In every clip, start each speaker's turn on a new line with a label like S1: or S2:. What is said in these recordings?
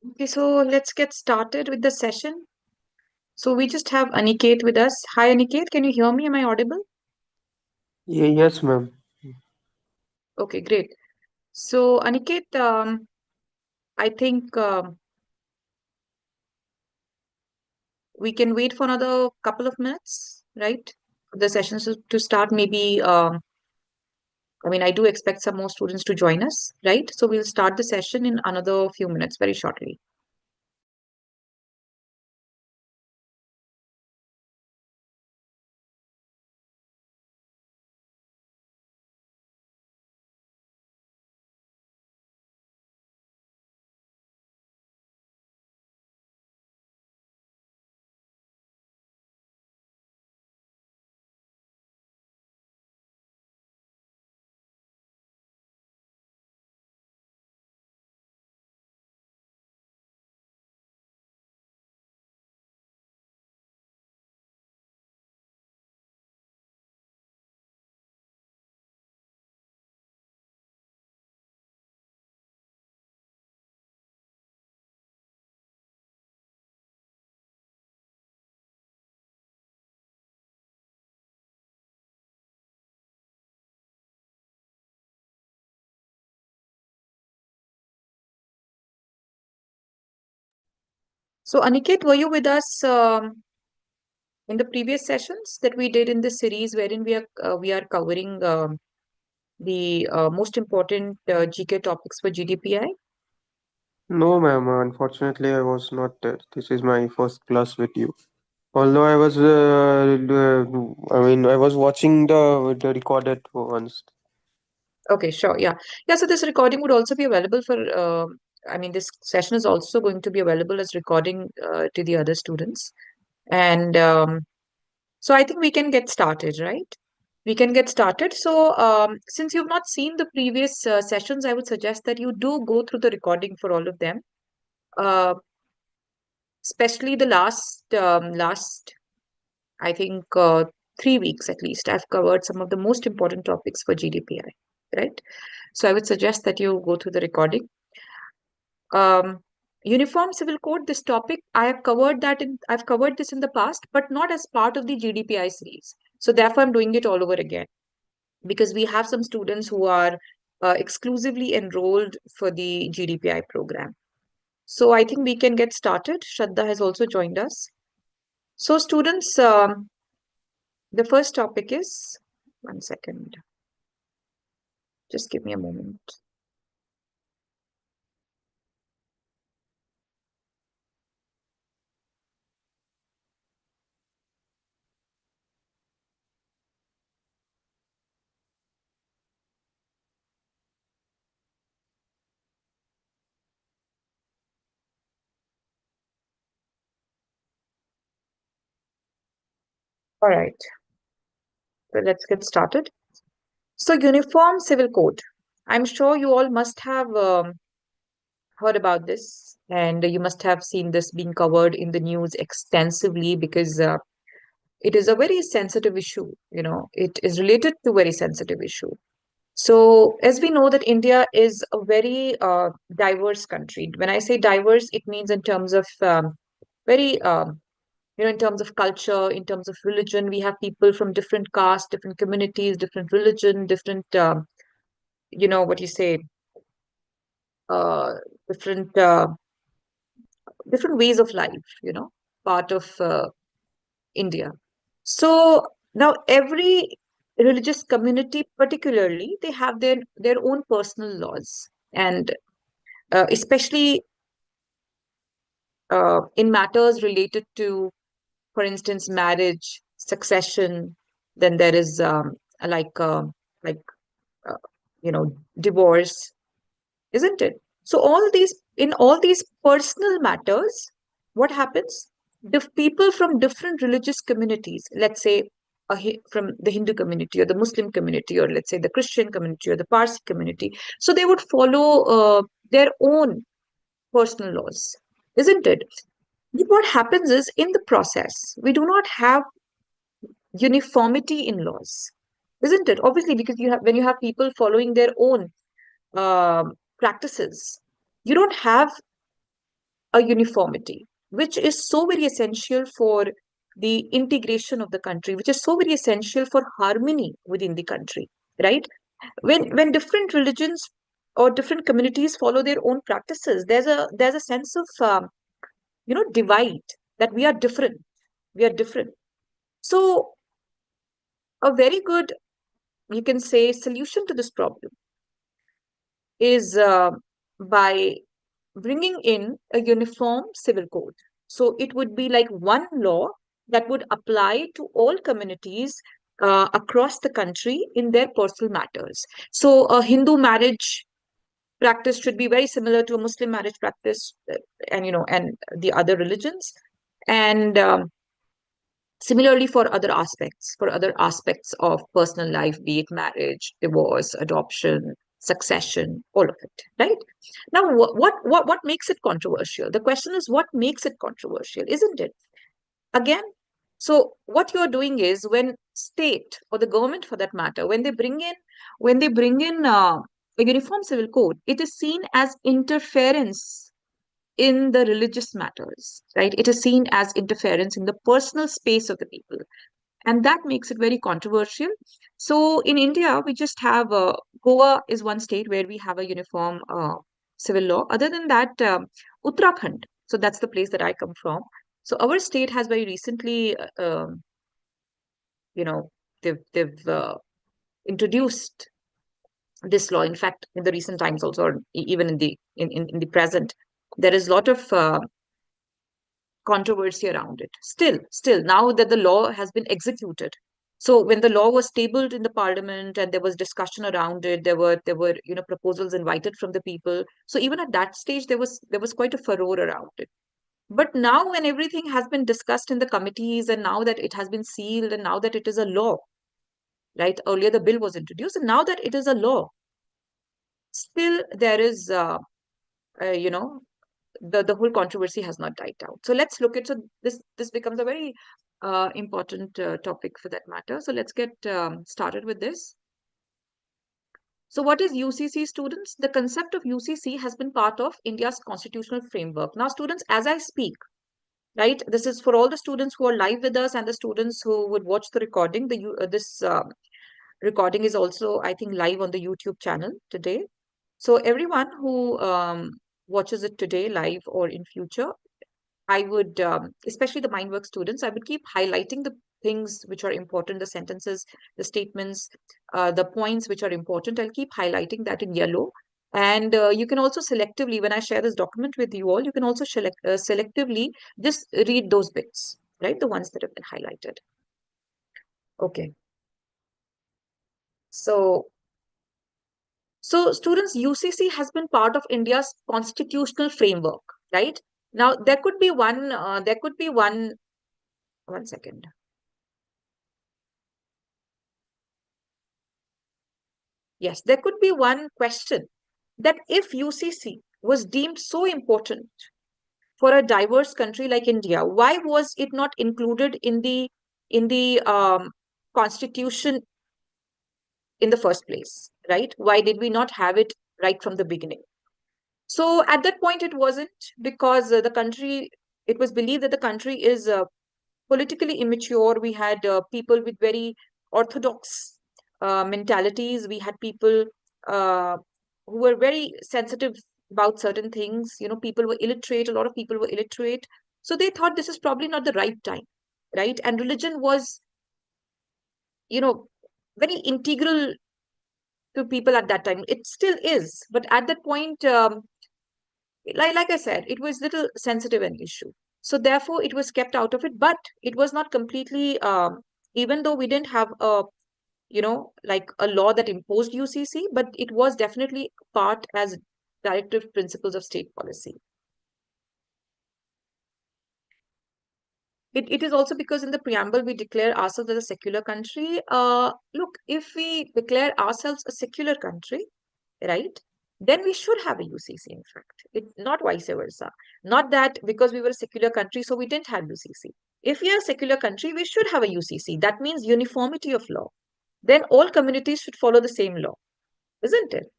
S1: Okay, so let's get started with the session. So we just have Aniket with us. Hi, Aniket, can you hear me? Am I audible?
S2: Yes, ma'am.
S1: Okay, great. So, Aniket, I think we can wait for another couple of minutes, right? For the session to start. Maybe, I mean, I do expect some more students to join us, right? So we'll start the session in another few minutes, very shortly. So, Aniket, were you with us in the previous sessions that we did in this series, wherein we are covering the most important GK topics for GDPI?
S2: No, ma'am. Unfortunately, I was not there. This is my first class with you. Although I was watching the recorded ones.
S1: Okay, sure. Yeah. Yeah. So this recording would also be available for, I mean, this session is also going to be available as recording to the other students. And so I think we can get started, right? We can get started. So since you've not seen the previous sessions, I would suggest that you do go through the recording for all of them, uh, especially the last I think 3 weeks at least, I've covered some of the most important topics for GDPI, right? So I would suggest that you go through the recording. Um, Uniform Civil Code, this topic, I've covered this in the past, but not as part of the GDPI series. So therefore, I'm doing it all over again because we have some students who are exclusively enrolled for the GDPI program. So I think we can get started. Shraddha has also joined us. So students, the first topic is, one second, just give me a moment. All right, so let's get started. So, Uniform Civil Code. I'm sure you all must have heard about this, and you must have seen this being covered in the news extensively because it is a very sensitive issue. It is related to very sensitive issue. So, as we know that India is a very diverse country. When I say diverse, it means in terms of very in terms of culture, in terms of religion, we have people from different castes, different communities, different religion, different what you say, uh, different different ways of life, part of India. So now every religious community, particularly, they have their own personal laws, and especially in matters related to, for instance, marriage, succession. Then there is like uh, like uh, divorce, isn't it? So in all these personal matters, what happens? The people from different religious communities, let's say from the Hindu community or the Muslim community, or let's say the Christian community or the Parsi community, so they would follow their own personal laws, isn't it? But what happens is in the process, we do not have uniformity in laws, isn't it? Obviously, because when you have people following their own practices, you don't have a uniformity, which is so very essential for the integration of the country, which is so very essential for harmony within the country, right? When different religions or different communities follow their own practices, there's a sense of divide, that we are different, we are different. So a very good, you can say, solution to this problem is by bringing in a uniform civil code. So it would be like one law that would apply to all communities across the country in their personal matters. So a Hindu marriage practice should be very similar to a Muslim marriage practice, and the other religions. And similarly for other aspects of personal life, be it marriage, divorce, adoption, succession, all of it, right? Now, what makes it controversial? The question is, what makes it controversial, isn't it? Again, so what you're doing is, when state or the government, for that matter, when they bring in a uniform civil code, it is seen as interference in the religious matters, right? It is seen as interference in the personal space of the people, and that makes it very controversial. So in India, we just have Goa is one state where we have a uniform civil law. Other than that, Uttarakhand. So that's the place that I come from. So our state has very recently, you know, they've introduced this law. In fact, in the recent times also, or even in the present, there is a lot of controversy around it. Still, now that the law has been executed, so when the law was tabled in the parliament and there was discussion around it, there were proposals invited from the people. So even at that stage, there was quite a furore around it. But now, when everything has been discussed in the committees, and now that it has been sealed, and now that it is a law, right? Earlier the bill was introduced, and now that it is a law, still there is, you know, the whole controversy has not died down. So let's look at, so this becomes a very important topic for that matter. So let's get started with this. So what is UCC, students? The concept of UCC has been part of India's constitutional framework. Now, students, as I speak, right, this is for all the students who are live with us and the students who would watch the recording. This recording is also, I think, live on the YouTube channel today. So everyone who watches it today, live or in future, I would, especially the Mindwork students, I would keep highlighting the things which are important, the sentences, the statements, the points which are important. I'll keep highlighting that in yellow. And you can also selectively, when I share this document with you all, you can also selectively just read those bits, right? The ones that have been highlighted. Okay. So students, UCC has been part of India's constitutional framework, right? Now, one second. Yes, there could be one question, that if UCC was deemed so important for a diverse country like India, why was it not included in the constitution in the first place, right? Why did we not have it right from the beginning? So at that point, it wasn't, because it was believed that the country is politically immature. We had people with very orthodox mentalities. We had people uh, who were very sensitive about certain things. People were illiterate. A lot of people were illiterate. So they thought this is probably not the right time, right? And religion was, you know, very integral to people at that time. It still is, but at that point, like I said, it was little sensitive an issue. So therefore, it was kept out of it. But it was not completely, even though we didn't have like a law that imposed UCC, but it was definitely part as directive principles of state policy. It is also because in the preamble we declare ourselves as a secular country. Look, if we declare ourselves a secular country, right, then we should have a UCC, in fact. Not vice versa. Not that because we were a secular country, so we didn't have UCC. If we are a secular country, we should have a UCC. That means uniformity of law. Then all communities should follow the same law, isn't it?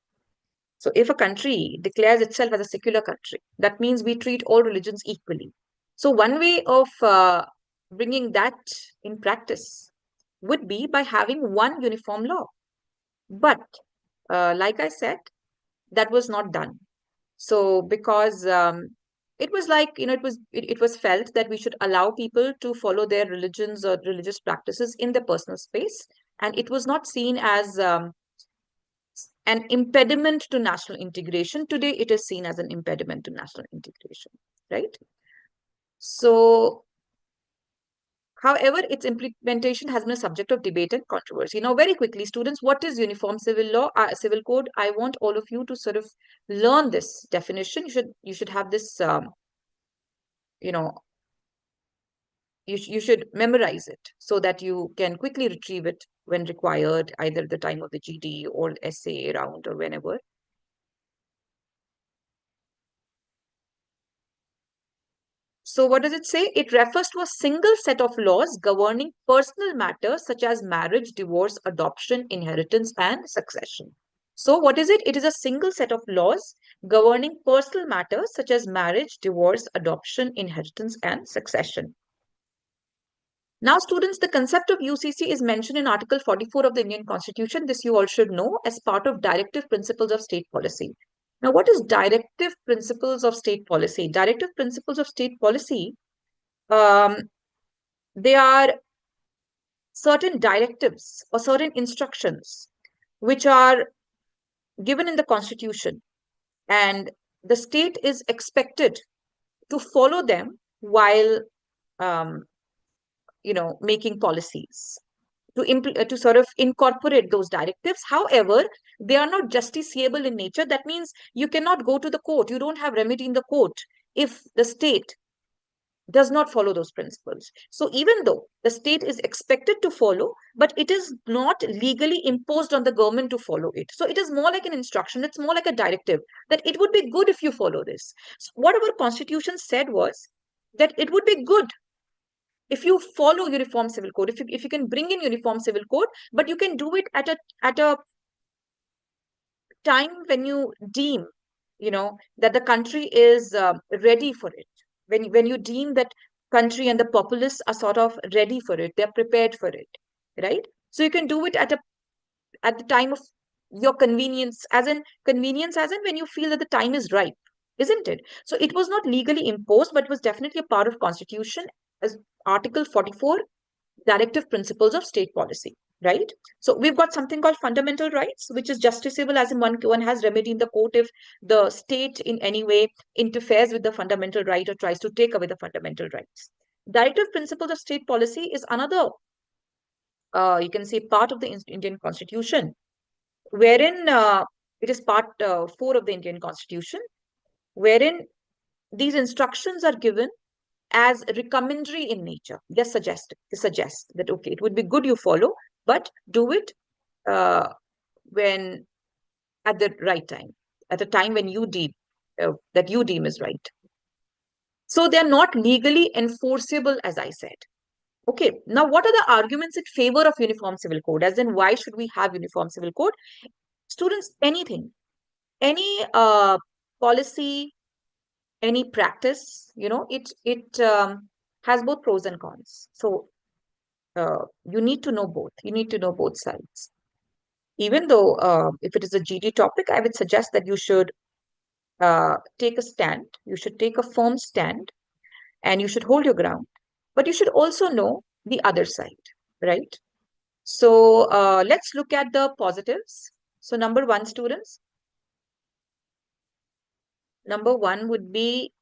S1: So if a country declares itself as a secular country, that means we treat all religions equally. So one way of bringing that in practice would be by having one uniform law. But like I said, that was not done. So because it was like, it was felt that we should allow people to follow their religions or religious practices in their personal space, and it was not seen as an impediment to national integration. Today, it is seen as an impediment to national integration, right? So, however, its implementation has been a subject of debate and controversy. Now, very quickly, students, what is uniform civil law, civil code? I want all of you to sort of learn this definition. You should have this, you know, you should memorize it so that you can quickly retrieve it when required, either at the time of the GD or essay round or whenever. So what does it say? It refers to a single set of laws governing personal matters such as marriage, divorce, adoption, inheritance, and succession. So what is it? It is a single set of laws governing personal matters such as marriage, divorce, adoption, inheritance, and succession. Now, students, the concept of UCC is mentioned in Article 44 of the Indian Constitution. This you all should know as part of Directive Principles of State Policy. Now, what is Directive Principles of State Policy? Directive Principles of State Policy, um, they are certain directives or certain instructions which are given in the Constitution, and the state is expected to follow them while um, making policies to sort of incorporate those directives. However, they are not justiciable in nature. That means you cannot go to the court. You don't have remedy in the court if the state does not follow those principles. So even though the state is expected to follow, but it is not legally imposed on the government to follow it. So it is more like an instruction. It's more like a directive that it would be good if you follow this. So what our constitution said was that it would be good if you follow uniform civil code, if you can bring in uniform civil code, but you can do it at a time when you deem, that the country is ready for it. When you deem that country and the populace are sort of ready for it, they're prepared for it, right? So you can do it at the time of your convenience, as in when you feel that the time is ripe, isn't it? So it was not legally imposed, but it was definitely a part of constitution as Article 44, directive principles of state policy, right? So we've got something called fundamental rights, which is justiciable, as in one has remedy in the court if the state in any way interferes with the fundamental right or tries to take away the fundamental rights. Directive principles of state policy is another, you can say, part of the Indian Constitution, wherein it is part 4 of the Indian Constitution, wherein these instructions are given as recommendatory in nature. They suggest that, okay, it would be good you follow, but do it uh, when at the right time, at a time when you deem that you deem is right. So they're not legally enforceable, as I said. Okay, now what are the arguments in favor of uniform civil code? As in, why should we have uniform civil code? Students, anything, any policy, any practice, it has both pros and cons. So you need to know both. You need to know both sides. Even though if it is a GD topic, I would suggest that you should take a stand. You should take a firm stand and you should hold your ground. But you should also know the other side, right? So let's look at the positives. So number one, students, number one would be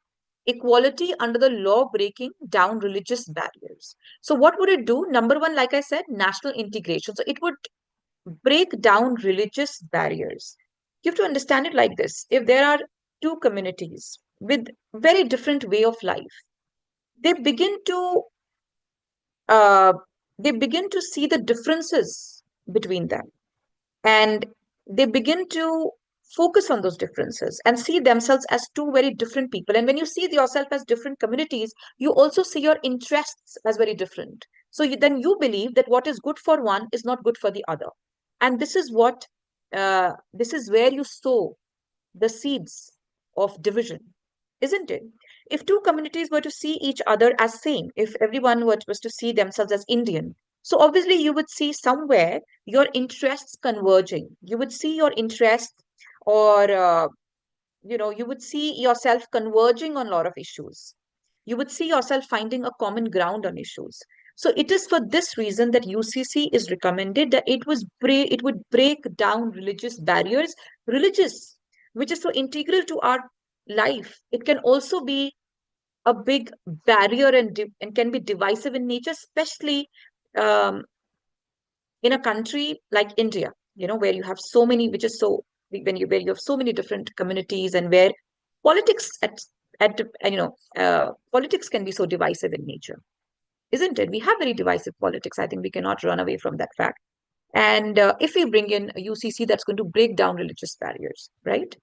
S1: equality under the law, breaking down religious barriers. So what would it do? Number one, like I said, national integration. So it would break down religious barriers. You have to understand it like this. If there are two communities with very different way of life, they begin to uh, see the differences between them, and they begin to focus on those differences and see themselves as two very different people. And when you see yourself as different communities, you also see your interests as very different. So then you believe that what is good for one is not good for the other. And this is where you sow the seeds of division, isn't it? If two communities were to see each other as same, if everyone was to see themselves as Indian, so obviously you would see somewhere your interests converging. You would see your interests, or you would see yourself converging on a lot of issues. You would see yourself finding a common ground on issues. So it is for this reason that UCC is recommended, that it would break down religious barriers, religious, which is so integral to our life. It can also be a big barrier, and can be divisive in nature, especially um, in a country like India, where you have so many, which is so where you have so many different communities, and where politics politics can be so divisive in nature, isn't it? We have very divisive politics. I think we cannot run away from that fact. And if we bring in a UCC that's going to break down religious barriers, right?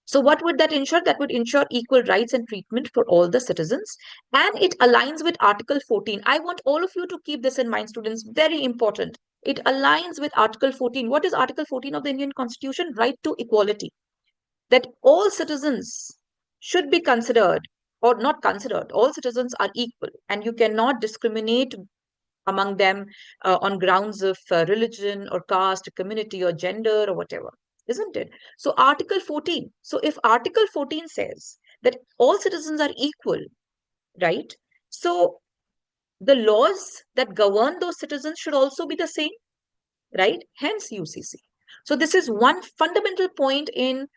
S1: So what would that ensure? That would ensure equal rights and treatment for all the citizens. And it aligns with Article 14. I want all of you to keep this in mind, students. Very important. It aligns with Article 14. What is Article 14 of the Indian Constitution? Right to equality. That all citizens should be considered, or not considered. All citizens are equal, and you cannot discriminate among them on grounds of religion or caste, community, or gender, or whatever, isn't it? So, Article 14. So, if Article 14 says that all citizens are equal, right? So, the laws that govern those citizens should also be the same, right? Hence, UCC. So, this is one fundamental point in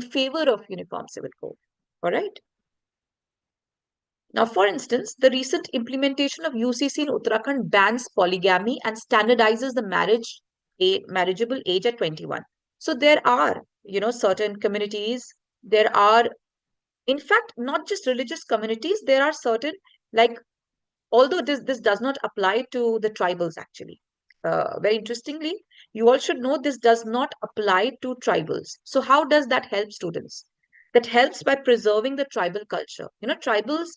S1: favor of uniform civil code. All right. Now, for instance, the recent implementation of UCC in Uttarakhand bans polygamy and standardizes the marriageable age at 21. So there are, certain communities, there are, in fact, not just religious communities, there are certain, like, although this does not apply to the tribals actually. Very interestingly, you all should know this does not apply to tribals. So how does that help students? That helps by preserving the tribal culture. Tribals,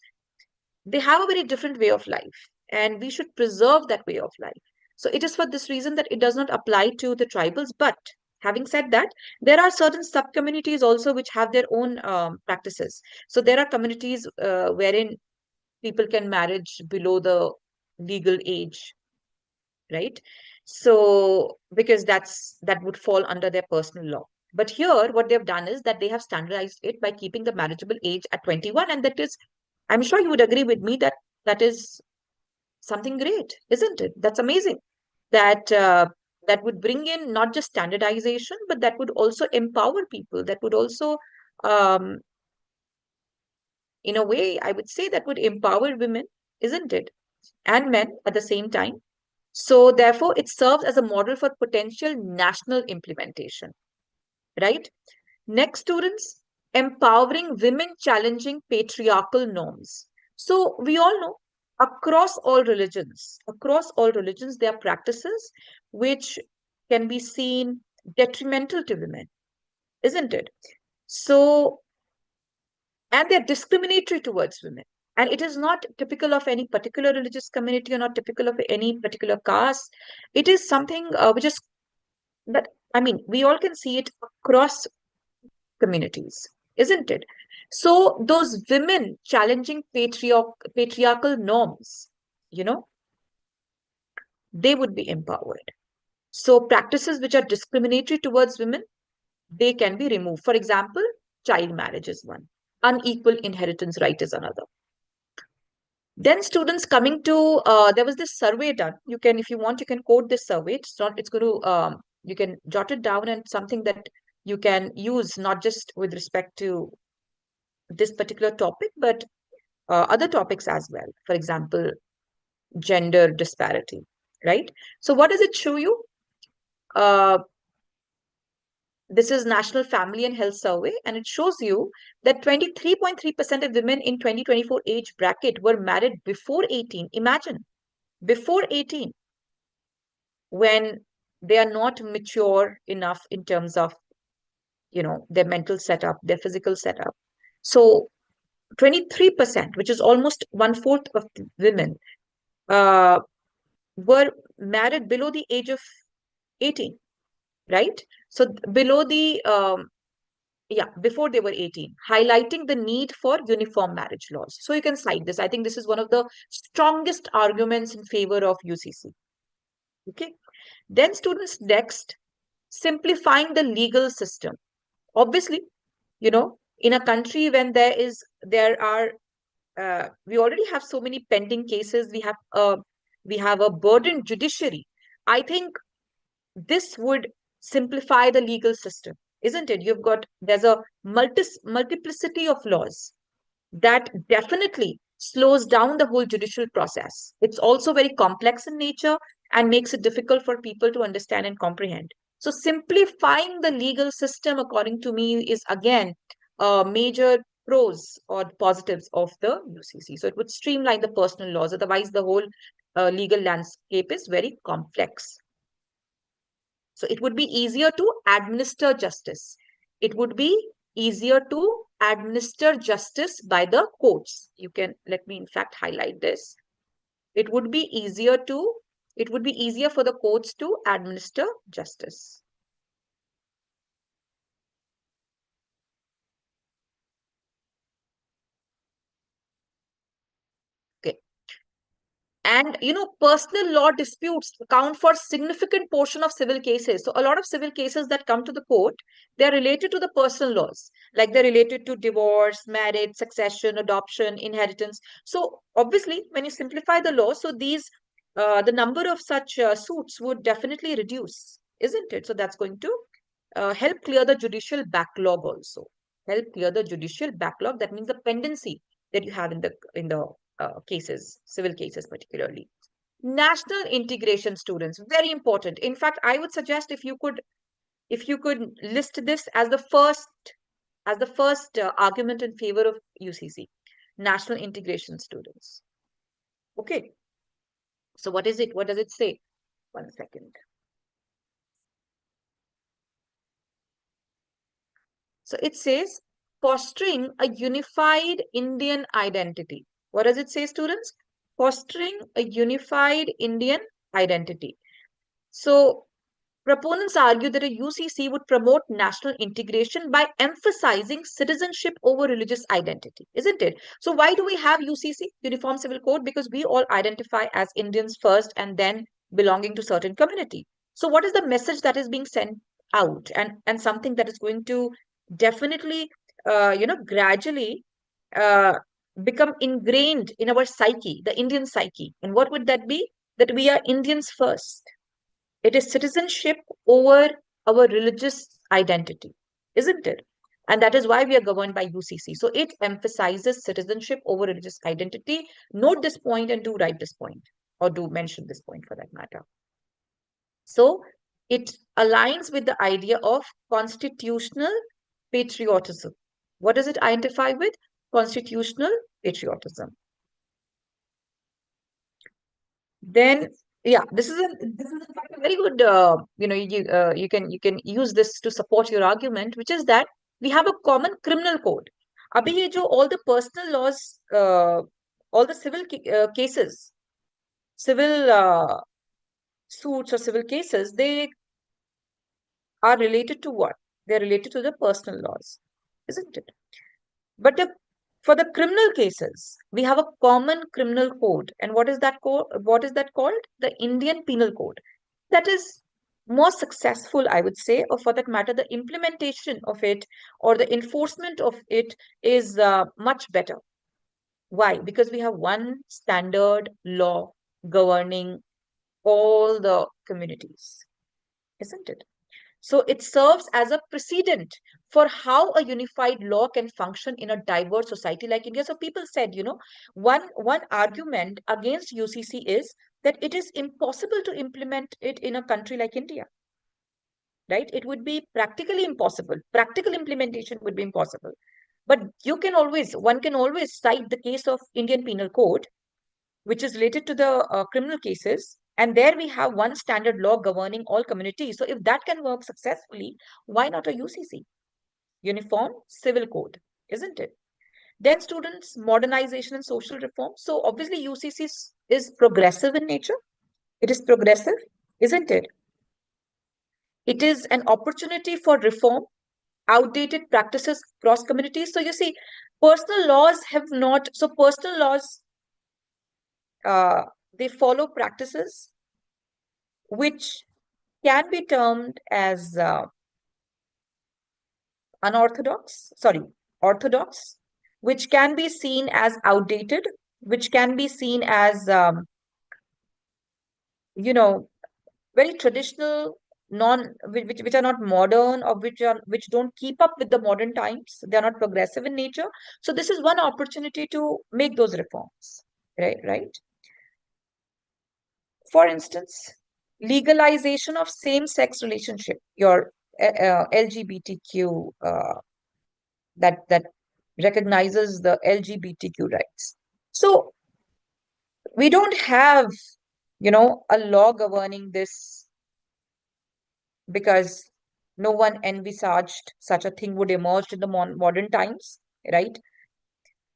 S1: they have a very different way of life, and we should preserve that way of life. So it is for this reason that it does not apply to the tribals. But having said that, there are certain sub communities also which have their own practices. So there are communities wherein people can marriage below the legal age, right? So because that would fall under their personal law. But here what they've done is that they have standardized it by keeping the marriageable age at 21, and that is, I'm sure you would agree with me that that is something great, isn't it? That's amazing. That would bring in not just standardization, but that would also empower people. That would also, um, in a way, I would say that would empower women, isn't it? And men at the same time. So therefore, it serves as a model for potential national implementation, right? Next, students, empowering women challenging patriarchal norms. So we all know across all religions, there are practices which can be seen detrimental to women, isn't it? So, and they're discriminatory towards women. And it is not typical of any particular religious community, or not typical of any particular caste. It is something which is that, I mean, we all can see it across communities, isn't it? So those women challenging patriarchal norms, you know, they would be empowered. So practices which are discriminatory towards women, they can be removed. For example, child marriage is one. Unequal inheritance right is another. Then students coming to, there was this survey done. You can, if you want, you can quote this survey. It's not, it's going to, you can jot it down, and something that you can use not just with respect to this particular topic, but other topics as well. For example, gender disparity, right? So what does it show you? Uh, this is National Family and Health Survey, and it shows you that 23.3% of women in 2024 age bracket were married before 18. Imagine, before 18, when they are not mature enough in terms of, their mental setup, their physical setup. So 23%, which is almost one fourth of the women, uh, were married below the age of 18, right? So below the Yeah, before they were 18, highlighting the need for uniform marriage laws. So you can cite this. I think this is one of the strongest arguments in favor of UCC. Okay. Then students next, simplifying the legal system. Obviously, in a country when there are we already have so many pending cases, we have a burdened judiciary. I think this would simplify the legal system, isn't it? There's a multiplicity of laws that definitely slows down the whole judicial process. It's also very complex in nature and makes it difficult for people to understand and comprehend. So simplifying the legal system, according to me, is again major pros or positives of the UCC. So it would streamline the personal laws. Otherwise, the whole legal landscape is very complex. So it would be easier to administer justice. It would be easier to administer justice by the courts. You can let me in fact highlight this. It would be easier to it would be easier for the courts to administer justice. Okay. And personal law disputes account for significant portion of civil cases. So a lot of civil cases that come to the court, they're related to the personal laws, like they're related to divorce, marriage, succession, adoption, inheritance. So obviously, when you simplify the law, so the number of such suits would definitely reduce, isn't it? So that's going to help clear the judicial backlog also. Help clear the judicial backlog. That means the pendency that you have in the cases, civil cases particularly. National integration, students, very important. In fact, I would suggest if you could list this as the first argument in favor of UCC, national integration, students. Okay. So what is it? What does it say? One second. So it says fostering a unified Indian identity. What does it say, students? Fostering a unified Indian identity. So proponents argue that a UCC would promote national integration by emphasizing citizenship over religious identity, isn't it? So why do we have UCC, Uniform Civil Code? Because we all identify as Indians first and then belonging to certain community. So what is the message that is being sent out, and something that is going to definitely, gradually uh, become ingrained in our psyche, the Indian psyche. And what would that be? That we are Indians first. It is citizenship over our religious identity, isn't it? And that is why we are governed by UCC. So it emphasizes citizenship over religious identity. Note this point and do write this point, or do mention this point for that matter. So it aligns with the idea of constitutional patriotism. What does it identify with? Constitutional patriotism. Then, yeah, this is in fact a very good, you can use this to support your argument, which is that we have a common criminal code. Abhi ye jo all the personal laws, all the cases, civil suits or civil cases, they are related to what? They're related to the personal laws, isn't it? But for the criminal cases, we have a common criminal code. And what is that code? What is that called? The Indian Penal Code. That is more successful, I would say, or for that matter, the implementation of it or the enforcement of it is much better. Why? Because we have one standard law governing all the communities, isn't it? So it serves as a precedent for how a unified law can function in a diverse society like India. So people said, one argument against UCC is that it is impossible to implement it in a country like India, right? It would be practically impossible. Practical implementation would be impossible. But one can always cite the case of Indian Penal Code, which is related to the criminal cases. And there we have one standard law governing all communities. So if that can work successfully, why not a UCC, Uniform Civil Code, isn't it? Then students, modernization and social reform. So obviously UCC is progressive in nature. It is progressive, isn't it? It is an opportunity for reform outdated practices across communities. So you see, personal laws have not, so personal laws, uh, they follow practices which can be termed as unorthodox, sorry, orthodox, which can be seen as outdated, which can be seen as, you know, very traditional, which are not modern, or which don't keep up with the modern times. They are not progressive in nature. So this is one opportunity to make those reforms, right? Right. For instance, legalization of same-sex relationship, your LGBTQ, that recognizes the LGBTQ rights. So we don't have, a law governing this because no one envisaged such a thing would emerge in the modern times, right?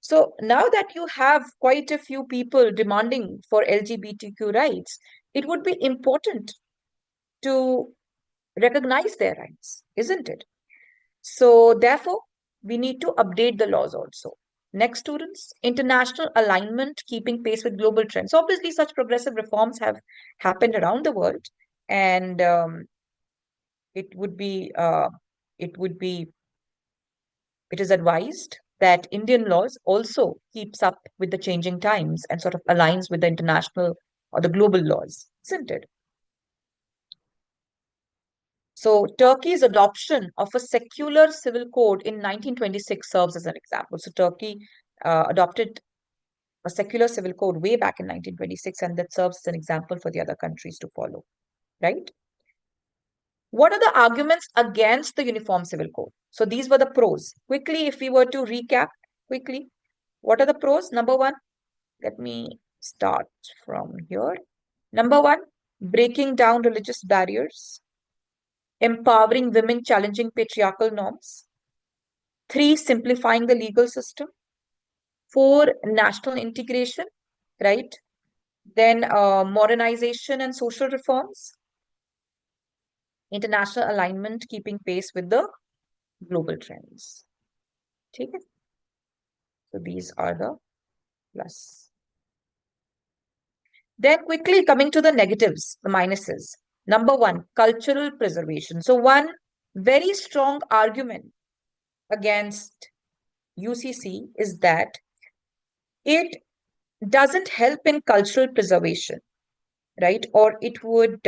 S1: So now that you have quite a few people demanding for LGBTQ rights, it would be important to recognize their rights, isn't it? So therefore, we need to update the laws also. Next, students, international alignment, keeping pace with global trends. So obviously, such progressive reforms have happened around the world, and it would be uh, it would be it is advised that Indian laws also keeps up with the changing times and sort of aligns with the international or the global laws, isn't it? So Turkey's adoption of a secular civil code in 1926 serves as an example. So Turkey adopted a secular civil code way back in 1926, and that serves as an example for the other countries to follow, right? What are the arguments against the Uniform Civil Code? So these were the pros. Quickly, if we were to recap quickly, what are the pros? Number one, let me start from here. Number one, breaking down religious barriers, empowering women challenging patriarchal norms. Three, simplifying the legal system. Four, national integration, right? Then modernization and social reforms, international alignment, keeping pace with the global trends. Okay? So these are the plus. Then quickly coming to the negatives, the minuses. Number one, cultural preservation. So one very strong argument against UCC is that it doesn't help in cultural preservation, right? Or it would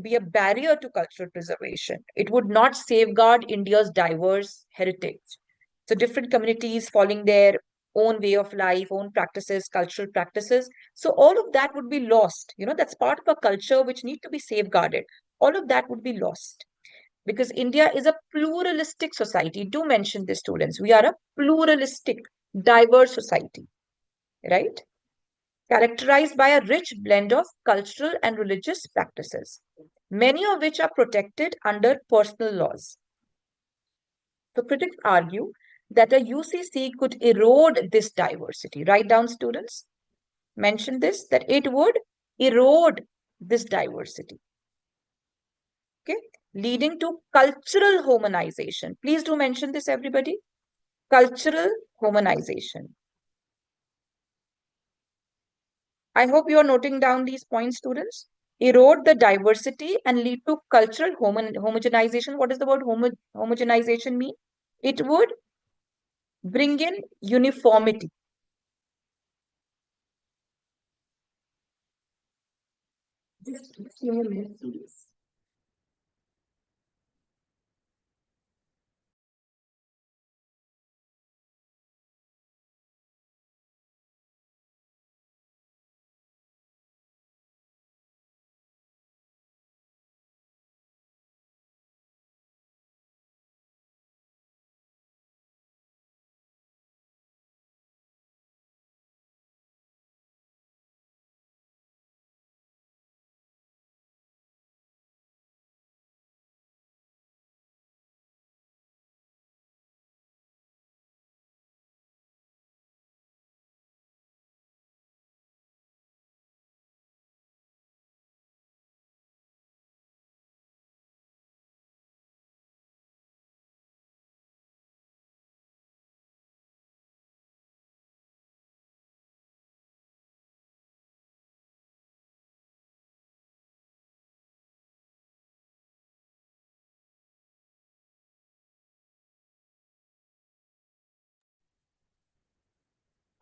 S1: be a barrier to cultural preservation. It would not safeguard India's diverse heritage. So different communities following their own way of life, own practices, cultural practices. So all of that would be lost. That's part of a culture which need to be safeguarded. All of that would be lost because India is a pluralistic society. Do mention this, students. We are a pluralistic, diverse society, right? Characterized by a rich blend of cultural and religious practices, many of which are protected under personal laws. So critics argue that a UCC could erode this diversity. Write down, students. Mention this, that it would erode this diversity. Okay, leading to cultural homogenization. Please do mention this, everybody. Cultural homogenization. I hope you are noting down these points, students. Erode the diversity and lead to cultural homogenization. What does the word homogenization mean? It would bring in uniformity. Just give me a minute, please.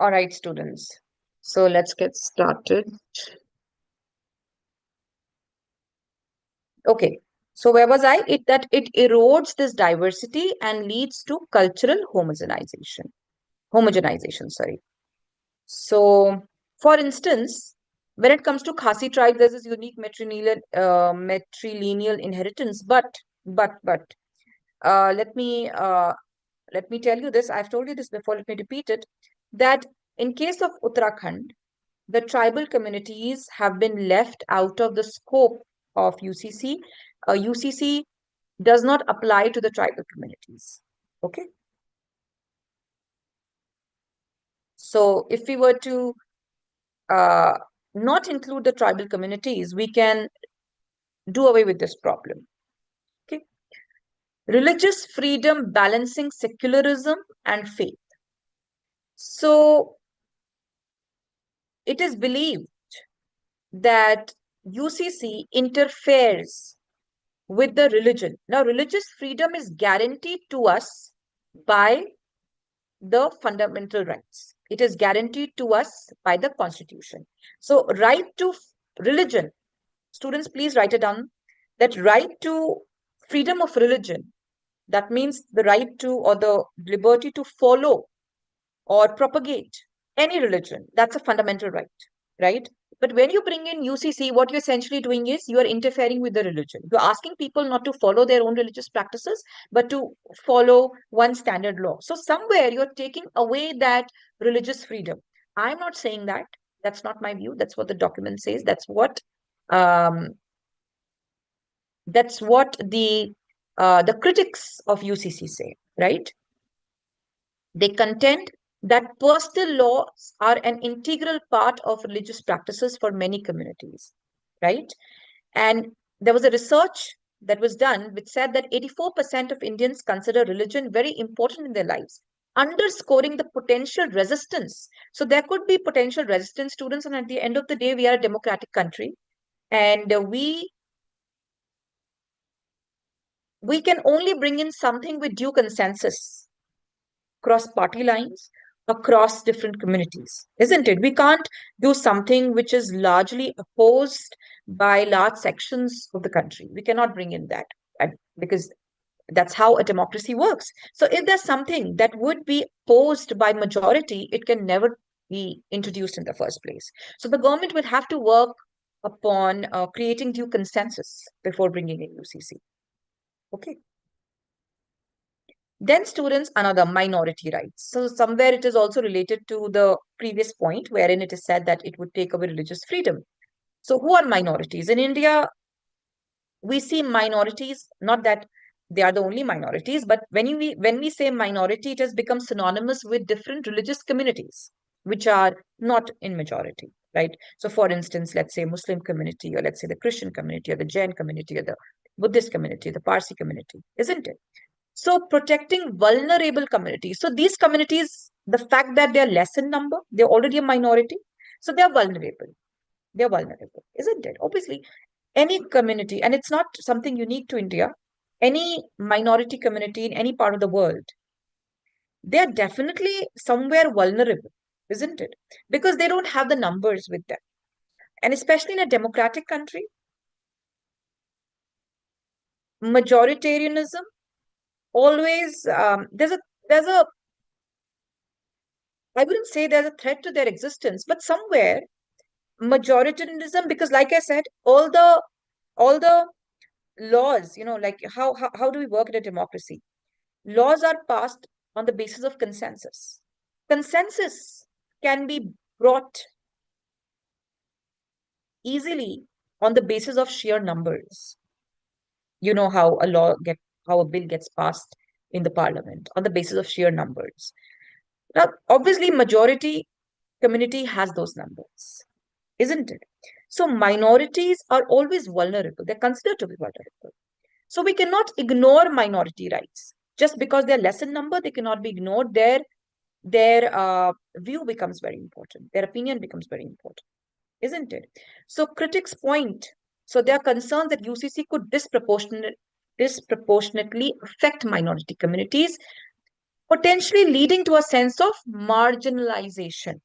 S1: All right, students. So let's get started. Okay. So where was I? It erodes this diversity and leads to cultural homogenization. Homogenization, sorry. So, for instance, when it comes to Khasi tribe, there's this unique matrilineal inheritance. But let me tell you this. I've told you this before. Let me repeat it. That in case of Uttarakhand, the tribal communities have been left out of the scope of UCC. UCC does not apply to the tribal communities. Okay. So if we were to uh, not include the tribal communities, we can do away with this problem. Okay. Religious freedom balancing secularism and faith. So it is believed that UCC interferes with the religion. Now, religious freedom is guaranteed to us by the fundamental rights. It is guaranteed to us by the Constitution. So, right to religion, students, please write it down, that right to freedom of religion, that means the right to or the liberty to follow or propagate any religion. That's a fundamental right, right? But when you bring in UCC, what you're essentially doing is you are interfering with the religion. You're asking people not to follow their own religious practices, but to follow one standard law. So somewhere you're taking away that religious freedom. I'm not saying that. That's not my view. That's what the document says. Um, that's what the critics of UCC say, right? They contend that personal laws are an integral part of religious practices for many communities, right? And there was a research that was done which said that 84% of Indians consider religion very important in their lives, underscoring the potential resistance. So there could be potential resistance, students, and at the end of the day, we are a democratic country, and we can only bring in something with due consensus across party lines, across different communities, isn't it? We can't do something which is largely opposed by large sections of the country. We cannot bring in that because that's how a democracy works. So if there's something that would be opposed by majority, it can never be introduced in the first place. So the government will have to work upon creating due consensus before bringing in UCC. Okay. Then students, another minority rights. So somewhere it is also related to the previous point wherein it is said that it would take away religious freedom. So who are minorities? In India, we see minorities, not that they are the only minorities, but when we say minority, it has become synonymous with different religious communities, which are not in majority, right? So for instance, let's say Muslim community, or let's say the Christian community, or the Jain community, or the Buddhist community, the Parsi community, isn't it? So protecting vulnerable communities. So these communities, the fact that they're less in number, they're already a minority. So they're vulnerable. They're vulnerable, isn't it? Obviously, any community, and it's not something unique to India, any minority community in any part of the world, they're definitely somewhere vulnerable, isn't it? Because they don't have the numbers with them. And especially in a democratic country, majoritarianism always there's a I wouldn't say there's a threat to their existence, but somewhere majoritarianism, because like I said, all the laws, like how do we work in a democracy? Laws are passed on the basis of consensus. Consensus can be brought easily on the basis of sheer numbers. You know how a bill gets passed in the parliament on the basis of sheer numbers. Now, obviously, majority community has those numbers, isn't it? So minorities are always vulnerable. They're considered to be vulnerable. So we cannot ignore minority rights. Just because they're less in number, they cannot be ignored. Their view becomes very important. Their opinion becomes very important, isn't it? So critics point. So they are concerned that UCC could disproportionately affect minority communities potentially leading to a sense of marginalization,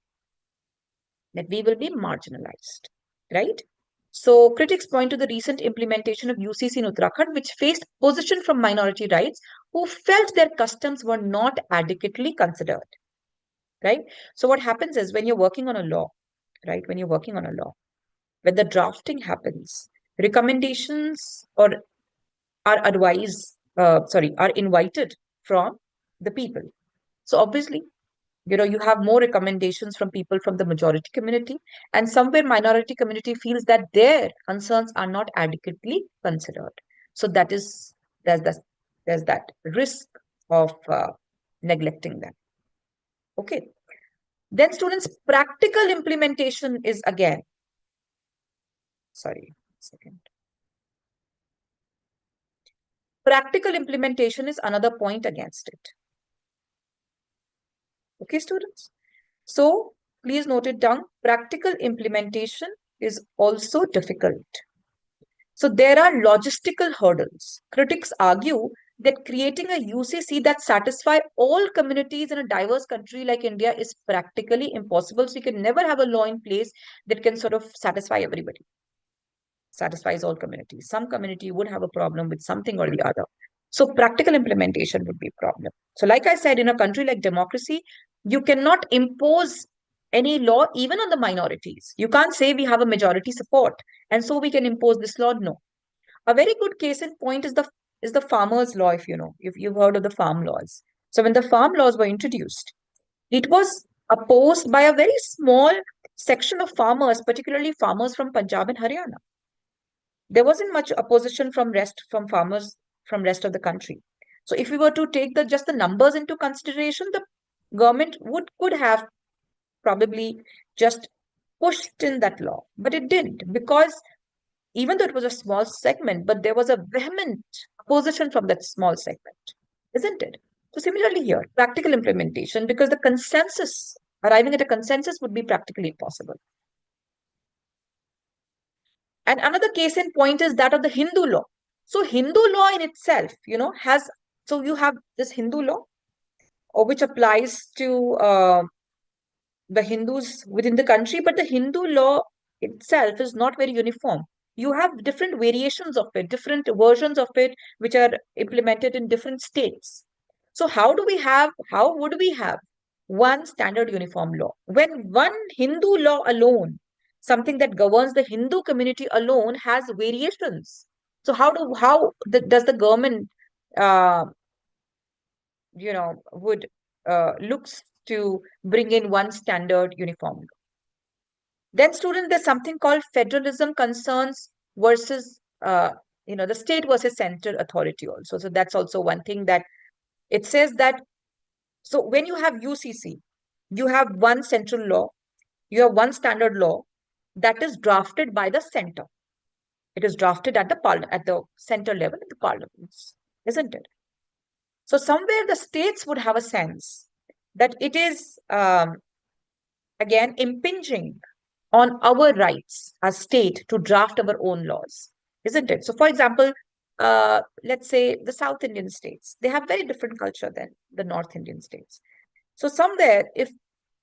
S1: that we will be marginalized, right? So critics point to the recent implementation of UCC in Uttarakhand, which faced opposition from minority rights who felt their customs were not adequately considered, right? So what happens is when you're working on a law, right? When you're working on a law, when the drafting happens, recommendations or are are invited from the people. So obviously, you have more recommendations from people from the majority community, and somewhere minority community feels that their concerns are not adequately considered. So there's that there's that risk of neglecting them. Okay. Then students, practical implementation is again, sorry, second. Practical implementation is another point against it. Okay, students. So please note it down. Practical implementation is also difficult. So there are logistical hurdles. Critics argue that creating a UCC that satisfy all communities in a diverse country like India is practically impossible. So you can never have a law in place that can sort of satisfy everybody, satisfies all communities. Some community would have a problem with something or the other. So practical implementation would be a problem. So like I said, in a country like democracy, you cannot impose any law even on the minorities. You can't say we have a majority support and so we can impose this law. No. A very good case in point is the farmers law, if you've heard of the farm laws. So when the farm laws were introduced, it was opposed by a very small section of farmers, particularly farmers from Punjab and Haryana. There wasn't much opposition from farmers from rest of the country. So if we were to take the just the numbers into consideration, the government would could have probably just pushed in that law, but it didn't, because even though it was a small segment, but there was a vehement opposition from that small segment, isn't it? So similarly here, practical implementation, because the consensus, arriving at a consensus would be practically impossible. And another case in point is that of the Hindu law. So Hindu law in itself, has, so you have this Hindu law, or which applies to the Hindus within the country, but the Hindu law itself is not very uniform. You have different variations of it, different versions of it, which are implemented in different states. So how would we have one standard uniform law when one Hindu law alone, something that governs the Hindu community alone, has variations? So does the government, uh, would looks to bring in one standard uniform? Then, student, there's something called federalism concerns versus, the state versus center authority also. So that's also one thing that it says that. So when you have UCC, you have one central law, you have one standard law that is drafted by the center. It is drafted at at the center level in the parliaments, isn't it? So somewhere the states would have a sense that it is, again, impinging on our rights as state to draft our own laws, isn't it? So, for example, let's say the South Indian states, they have very different culture than the North Indian states. So, somewhere, if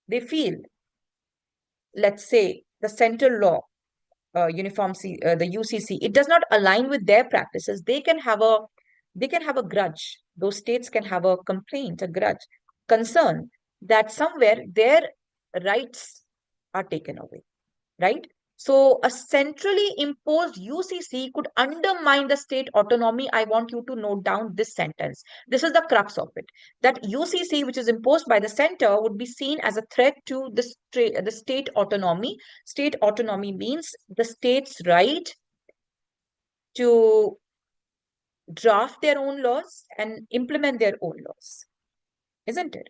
S1: they feel, let's say, the central law, the UCC, it does not align with their practices, they can have a grudge. Those states can have a complaint, a grudge, concern that somewhere their rights are taken away, right? So a centrally imposed UCC could undermine the state autonomy. I want you to note down this sentence. This is the crux of it. That UCC, which is imposed by the center, would be seen as a threat to the state autonomy. State autonomy means the state's right to draft their own laws and implement their own laws, isn't it?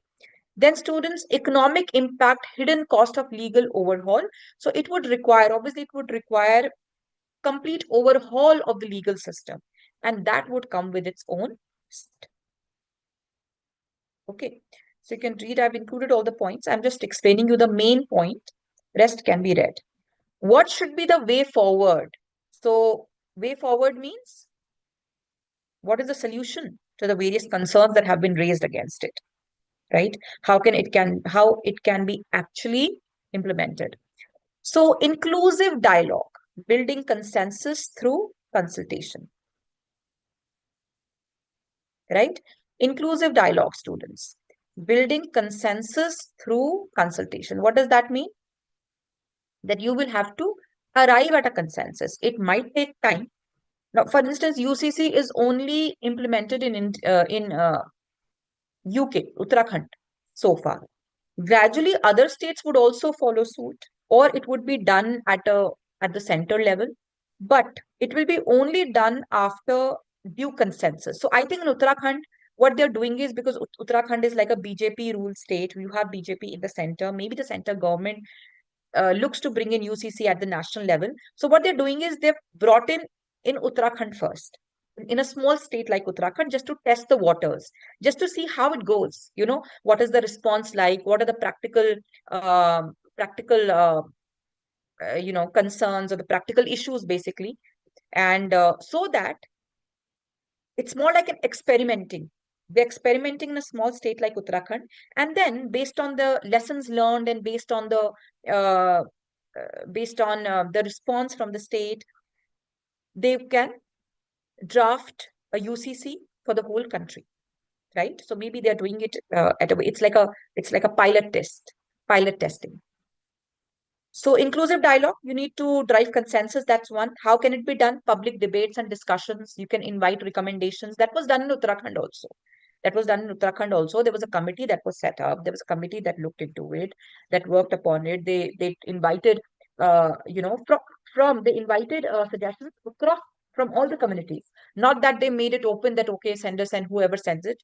S1: Then students, economic impact, hidden cost of legal overhaul. So it would require, obviously, it would require complete overhaul of the legal system. And that would come with its own cost. Okay. So you can read, I've included all the points. I'm just explaining you the main point. Rest can be read. What should be the way forward? So way forward means what is the solution to the various concerns that have been raised against it? right? How it can be actually implemented. So inclusive dialogue, building consensus through consultation, right? Inclusive dialogue, students, building consensus through consultation. What does that mean? That you will have to arrive at a consensus. It might take time. Now, for instance, UCC is only implemented in UK, Uttarakhand, so far. Gradually, other states would also follow suit, or it would be done at the center level, but it will be only done after due consensus. So I think in Uttarakhand, what they're doing is, because Uttarakhand is like a BJP ruled state, you have BJP in the center, maybe the center government looks to bring in UCC at the national level. So what they're doing is they've brought in Uttarakhand first, in a small state like Uttarakhand, just to test the waters, just to see how it goes. What is the response like? What are the practical concerns, or the practical issues, basically, and so that it's more like an experimenting. They're experimenting in a small state like Uttarakhand, and then based on the lessons learned and uh, based on the response from the state, they can draft a UCC for the whole country, right? So maybe they're doing it at a way. It's like a pilot testing. So inclusive dialogue, you need to drive consensus. That's one. How can it be done? Public debates and discussions. You can invite recommendations. That was done in Uttarakhand also. There was a committee that was set up. There was a committee that looked into it, that worked upon it. They invited, they invited suggestions across from all the communities. Not that they made it open that okay, send us, and whoever sends it,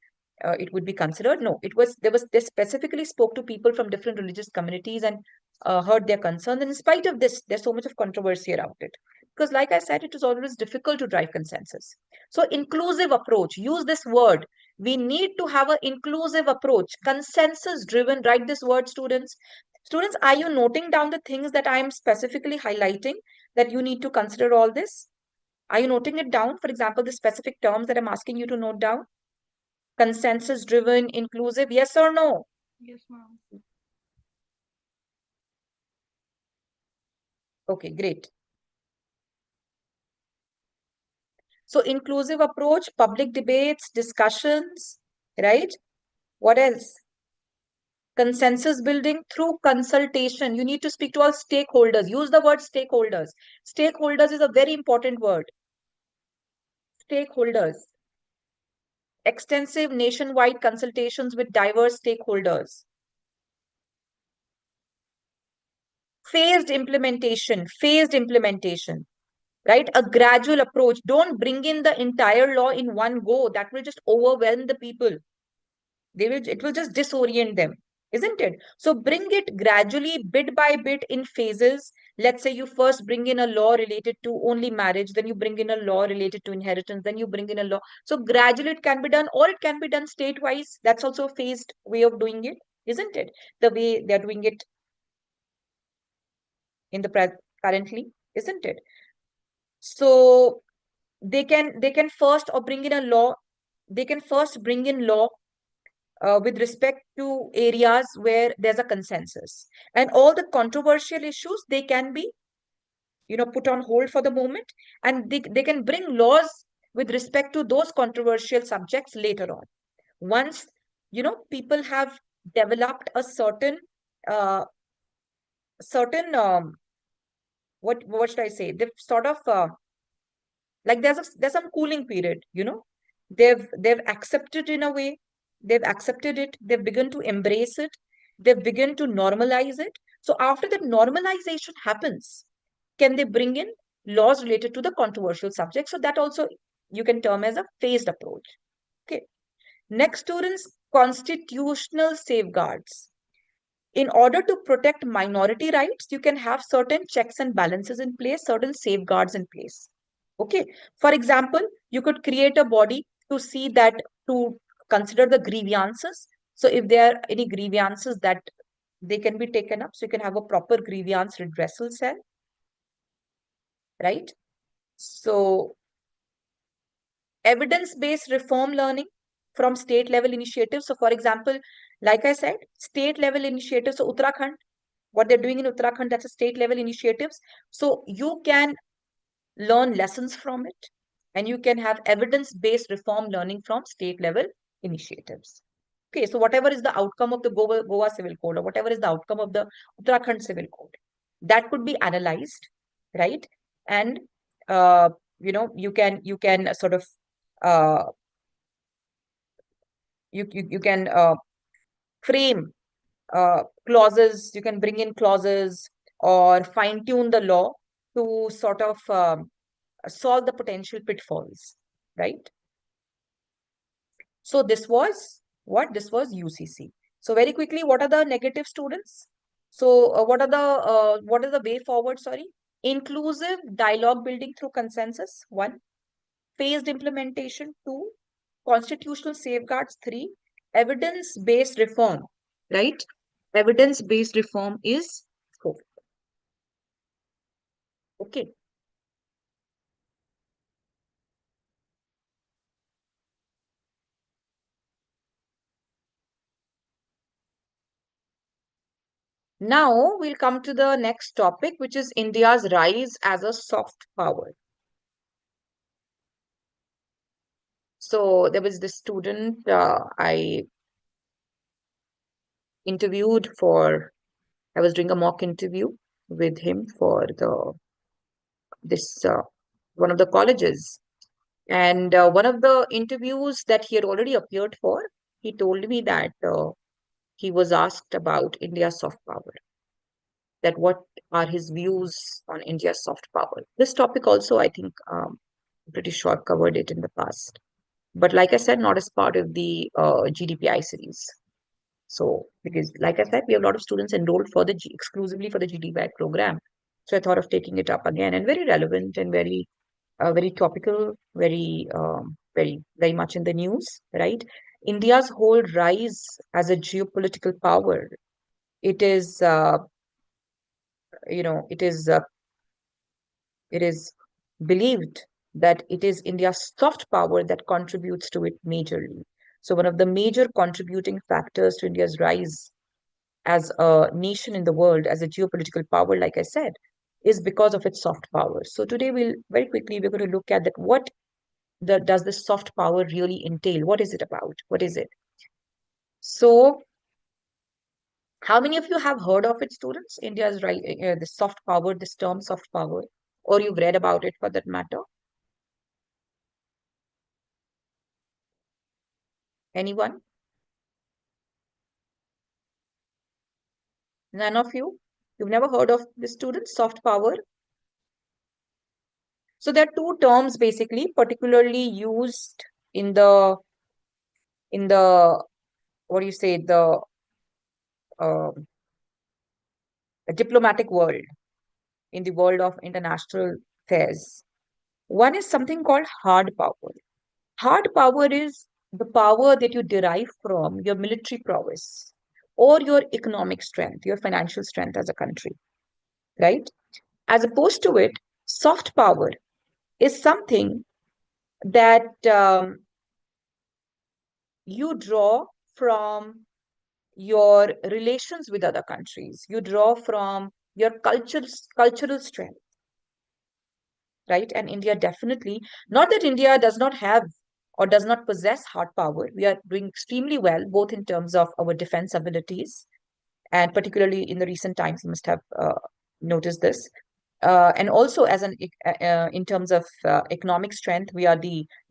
S1: it would be considered. No, they specifically spoke to people from different religious communities and heard their concerns. And in spite of this, there's so much of controversy around it. Because, like I said, it is always difficult to drive consensus. So, inclusive approach, use this word. We need to have an inclusive approach, consensus driven. Write this word, students. Students, are you noting down the things that I am specifically highlighting that you need to consider all this? Are you noting it down? For example, the specific terms that I'm asking you to note down. Consensus driven, inclusive, yes or no?
S3: Yes, ma'am.
S1: Okay, great. So inclusive approach, public debates, discussions, right? What else? Consensus building through consultation. You need to speak to all stakeholders. Use the word stakeholders. Stakeholders is a very important word. Stakeholders. Extensive nationwide consultations with diverse stakeholders. Phased implementation, right? A gradual approach. Don't bring in the entire law in one go. That will just overwhelm the people. It will just disorient them, isn't it? So bring it gradually, bit by bit, in phases. Let's say you first bring in a law related to only marriage, then you bring in a law related to inheritance, then you bring in a law. So gradually it can be done, or it can be done state wise. That's also a phased way of doing it, isn't it? The way they're doing it in the currently, isn't it? So they can first or bring in a law. They can first bring in law with respect to areas where there's a consensus, and all the controversial issues, they can be put on hold for the moment, and they can bring laws with respect to those controversial subjects later on, once people have developed a uh, certain what should I say, they've sort of like there's some cooling period. They've accepted, in a way, they've accepted it, they've begun to embrace it, they've begun to normalize it. So after that normalization happens, can they bring in laws related to the controversial subject? So that also you can term as a phased approach. Okay. Next, students, constitutional safeguards. In order to protect minority rights, you can have certain checks and balances in place, certain safeguards in place. Okay. For example, you could create a body to see that, to consider the grievances. So if there are any grievances, that they can be taken up. So you can have a proper grievance redressal cell, right? So evidence-based reform learning from state level initiatives. So for example, Like I said, state level initiatives. So Uttarakhand, what they're doing in Uttarakhand, that's a state level initiatives. So you can learn lessons from it, and you can have evidence-based reform learning from state level initiatives. Okay, so whatever is the outcome of the Goa Civil Code, or whatever is the outcome of the Uttarakhand Civil Code, that could be analyzed, right? And you can sort of uh, you can frame clauses. You can bring in clauses or fine tune the law to sort of solve the potential pitfalls, right? So this was what? This was UCC. So very quickly, what are the negative students? So what are the way forward? Sorry, inclusive dialogue building through consensus. One, phased implementation. Two, constitutional safeguards. Three, evidence-based reform. Right? Evidence-based reform is four. Okay. Now we'll come to the next topic, which is India's rise as a soft power. So there was this student I interviewed for, I was doing a mock interview with him for this one of the colleges. And one of the interviews that he had already appeared for, he told me that he was asked about India's soft power, that what are his views on India's soft power. This topic also, I think, pretty sure covered it in the past. But like I said, not as part of the GDPI series. So, because like I said, we have a lot of students enrolled for the exclusively for the GDPI program. So I thought of taking it up again, and very relevant and very topical, very much in the news, right? India's whole rise as a geopolitical power. It is, you know, it is believed that it is India's soft power that contributes to it majorly. So one of the major contributing factors to India's rise as a nation in the world, as a geopolitical power, like I said, is because of its soft power. So today we're going to look at that. Does this soft power really entail? What is it about? What is it? So how many of you have heard of it, students? India's right, the soft power, this term soft power, or you've read about it for that matter? Anyone? None of you? You've never heard of the students, soft power? So there are two terms basically, particularly used in the what do you say, um diplomatic world, in the world of international affairs. One is something called hard power. Hard power is the power that you derive from your military prowess or your economic strength, your financial strength as a country, right? As opposed to it, soft power is something that you draw from your relations with other countries. You draw from your cultural strength, right? And India definitely, not that India does not have or does not possess hard power. We are doing extremely well, both in terms of our defense abilities, and particularly in the recent times, you must have noticed this. And also, in terms of economic strength, we are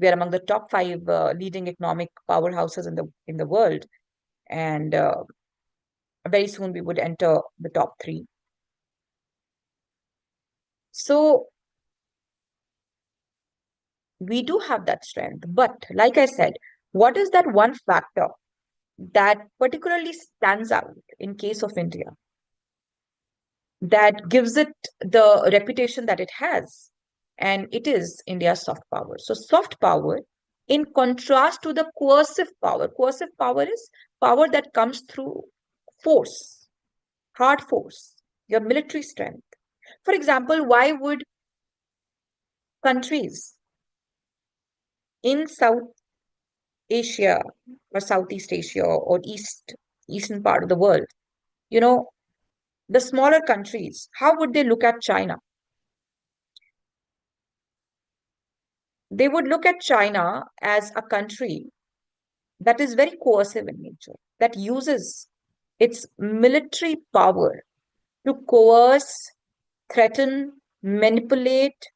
S1: among the top five leading economic powerhouses in the world, and very soon we would enter the top three. So we do have that strength, but like I said, what is that one factor that particularly stands out in case of India, that gives it the reputation that it has? And it is India's soft power. So soft power, in contrast to the coercive power is power that comes through force, hard force, your military strength. For example, why would countries in South Asia or Southeast Asia or eastern part of the world, you know, the smaller countries, how would they look at China? They would look at China as a country that is very coercive in nature, that uses its military power to coerce, threaten, manipulate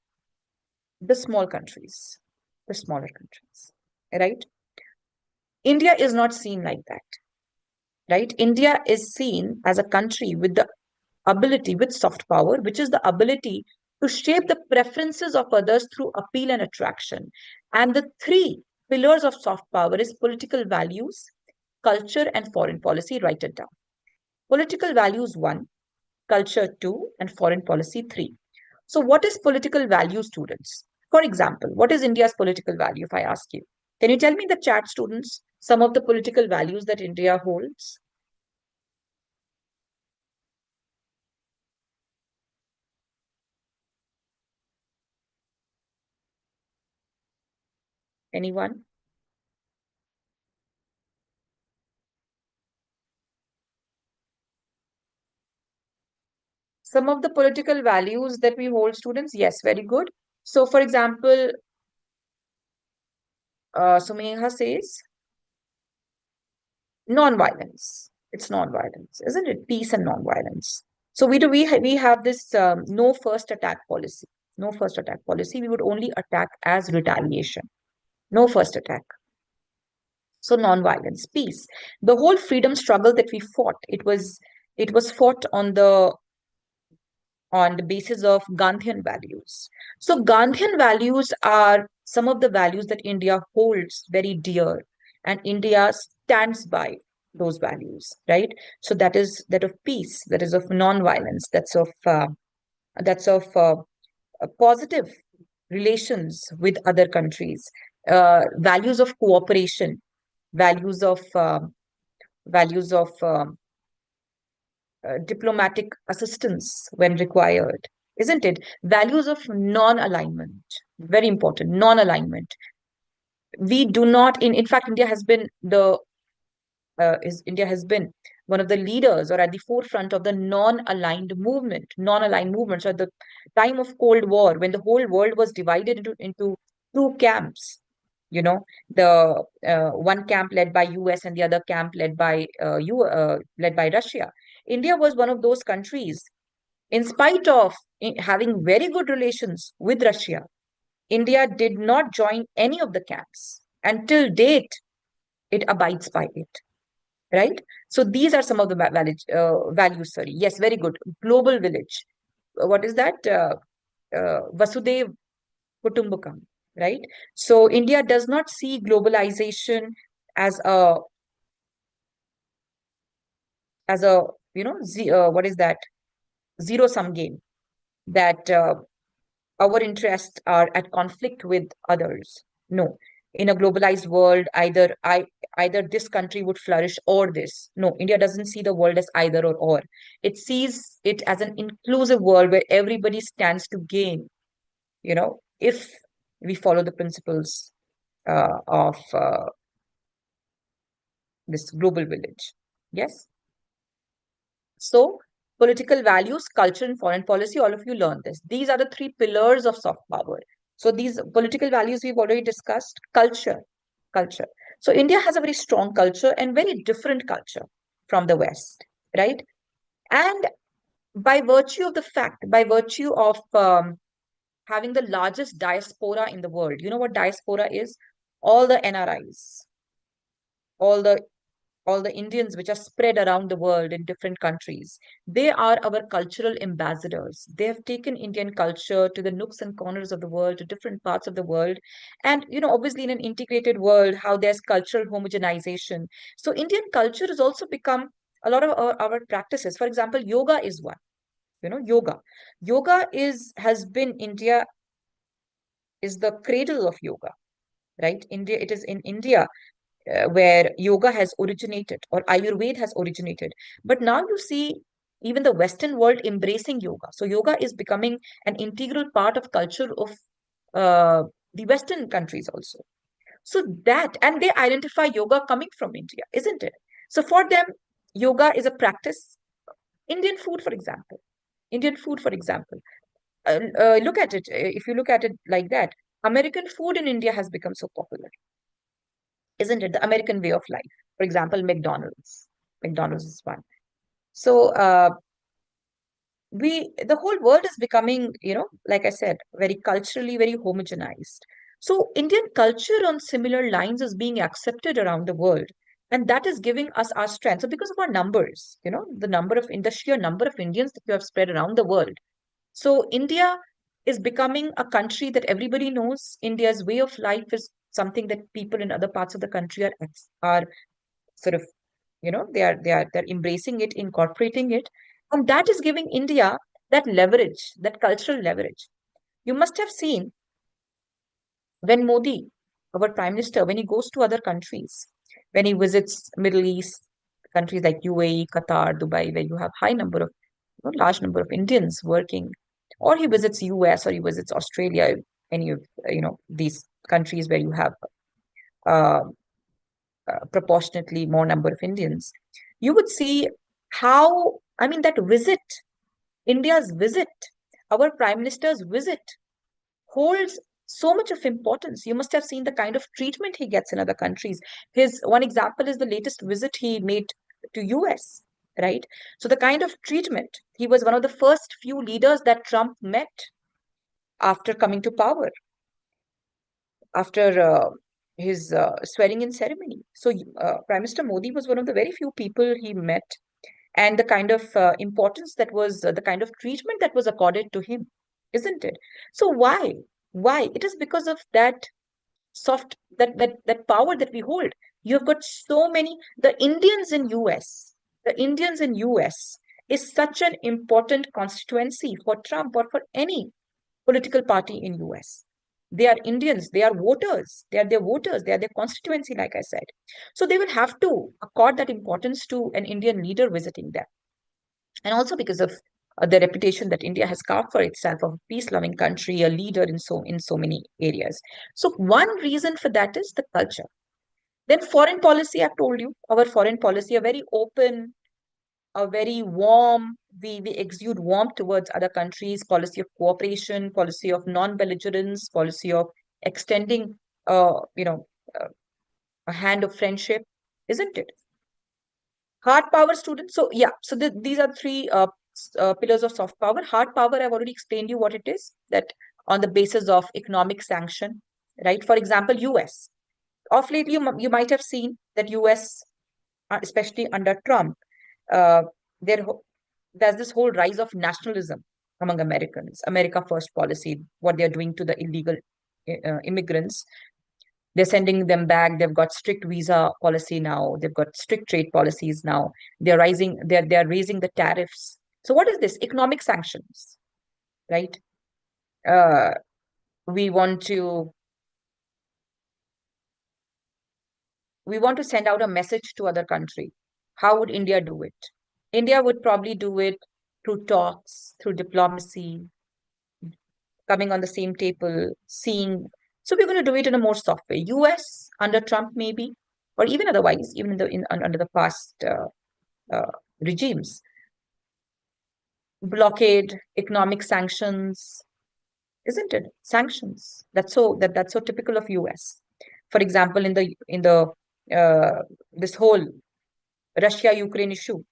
S1: the small countries, the smaller countries, right? India is not seen like that, right? India is seen as a country with the ability, with soft power, which is the ability to shape the preferences of others through appeal and attraction. And the three pillars of soft power is political values, culture, and foreign policy. Write it down. Political values, one, culture, two, and foreign policy, three. So, what is political value, students? For example, what is India's political value, if I ask you? Can you tell me in the chat, students, some of the political values that India holds? Anyone? Some of the political values that we hold, students, yes, very good. So, for example, Sumeha says non-violence. It's non-violence, isn't it? Peace and non-violence. So we have this no first attack policy. No first attack policy. We would only attack as retaliation. No first attack. So non-violence, peace. The whole freedom struggle that we fought, it was fought on the basis of Gandhian values. So Gandhian values are some of the values that India holds very dear, and India stands by those values, right? So that is that of peace, that is of non-violence, that's of positive relations with other countries, values of cooperation, values of values of diplomatic assistance when required, isn't it? Values of non-alignment, very important, non-alignment. We do not, in fact, India has been one of the leaders or at the forefront of the non-aligned movements at the time of Cold War, when the whole world was divided into two camps. You know, the one camp led by US and the other camp led by Russia. India was one of those countries, in spite of having very good relations with Russia. India did not join any of the camps. Until date, it abides by it, right? So these are some of the values. Sorry, yes, very good. Global village. What is that? Vasudev Kutumbakam, right? So India does not see globalization as a what is that? Zero sum game, that our interests are at conflict with others. No, in a globalized world, either this country would flourish or this. No, India doesn't see the world as either or. It sees it as an inclusive world where everybody stands to gain, if we follow the principles of this global village. Yes. So, political values, culture, and foreign policy, all of you learn this. These are the three pillars of soft power. So, these political values we've already discussed. Culture. So, India has a very strong culture and very different culture from the West, right? And by virtue of having the largest diaspora in the world, you know what diaspora is? All the NRIs, all the all the Indians which are spread around the world in different countries. They are our cultural ambassadors. They have taken Indian culture to the nooks and corners of the world, to different parts of the world. And, obviously in an integrated world, how there's cultural homogenization. So Indian culture has also become a lot of our practices. For example, yoga is one. Yoga. Yoga has been India is the cradle of yoga, right? It is in India where yoga has originated or Ayurveda has originated. But now you see even the Western world embracing yoga. So yoga is becoming an integral part of culture of the Western countries also. So and they identify yoga coming from India, isn't it? So for them, Yoga is a practice. Indian food, for example. Indian food, for example. Look at it. If you look at it like that, American food in India has become so popular, isn't it? The American way of life. For example, McDonald's. McDonald's is one. So the whole world is becoming, like I said, very culturally, very homogenized. So Indian culture on similar lines is being accepted around the world. And that is giving us our strength. So because of our numbers, the sheer number of Indians that you have spread around the world. So India is becoming a country that everybody knows. India's way of life is something that people in other parts of the country are sort of, they're embracing it, incorporating it, and that is giving India that leverage, that cultural leverage. You must have seen when Modi, our prime minister, when he goes to other countries, when he visits Middle East countries like UAE, Qatar, Dubai, where you have large number of Indians working, or he visits US or he visits Australia, any of these countries where you have uh, proportionately more number of Indians, you would see how, I mean, that visit, India's visit, our prime minister's visit holds so much of importance. You must have seen the kind of treatment he gets in other countries. His one example is the latest visit he made to US, right? So the kind of treatment, he was one of the first few leaders that Trump met after coming to power, after his swearing in ceremony. So Prime Minister Modi was one of the very few people he met, and the kind of importance that was, the kind of treatment that was accorded to him, isn't it? So why it is because of that that power that we hold. You have got so many, the Indians in US is such an important constituency for Trump or for any political party in US. They are Indians, they are voters, they are their voters, they are their constituency, like I said. So they will have to accord that importance to an Indian leader visiting them. And also because of the reputation that India has carved for itself of a peace-loving country, a leader in so many areas. So one reason for that is the culture. Then foreign policy, I've told you, our foreign policy, a very open, a very warm, we exude warmth towards other countries, policy of cooperation, policy of non-belligerence, policy of extending, uh, you know, uh, a hand of friendship, isn't it? Hard power students. So yeah, so these are three pillars of soft power. Hard power, I've already explained you what it is, that on the basis of economic sanction, right? For example, US. Of late, you might have seen that US, especially under Trump, uh, there there's this whole rise of nationalism among Americans, America First policy, what they're doing to the illegal immigrants. They're sending them back. They've got strict visa policy now. They've got strict trade policies now. They're raising the tariffs. So what is this? Economic sanctions, right? Uh, we want to we want to send out a message to other country. How would India do it? India would probably do it through talks, through diplomacy, coming on the same table, seeing. So we're going to do it in a more soft way. US under Trump maybe, or even otherwise, even under the past regimes, blockade, economic sanctions, isn't it? Sanctions. That's so typical of US. For example, in the this whole Russia-Ukraine issue,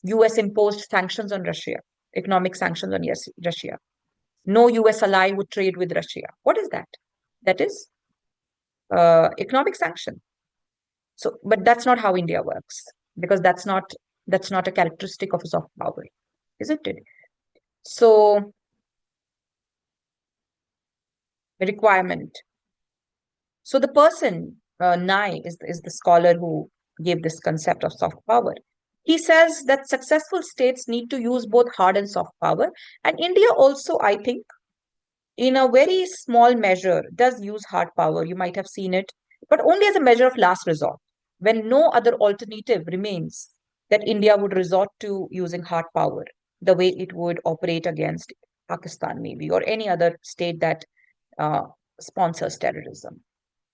S1: US imposed sanctions on Russia, economic sanctions on Russia. No US ally would trade with Russia. What is that? That is economic sanction. So, but that's not how India works, because that's not a characteristic of a soft power, isn't it? So, requirement. So the person, Nye, is the scholar who gave this concept of soft power. He says that successful states need to use both hard and soft power. And India also, I think, in a very small measure, does use hard power. You might have seen it, but only as a measure of last resort. When no other alternative remains, that India would resort to using hard power, the way it would operate against Pakistan, maybe, or any other state that uh, sponsors terrorism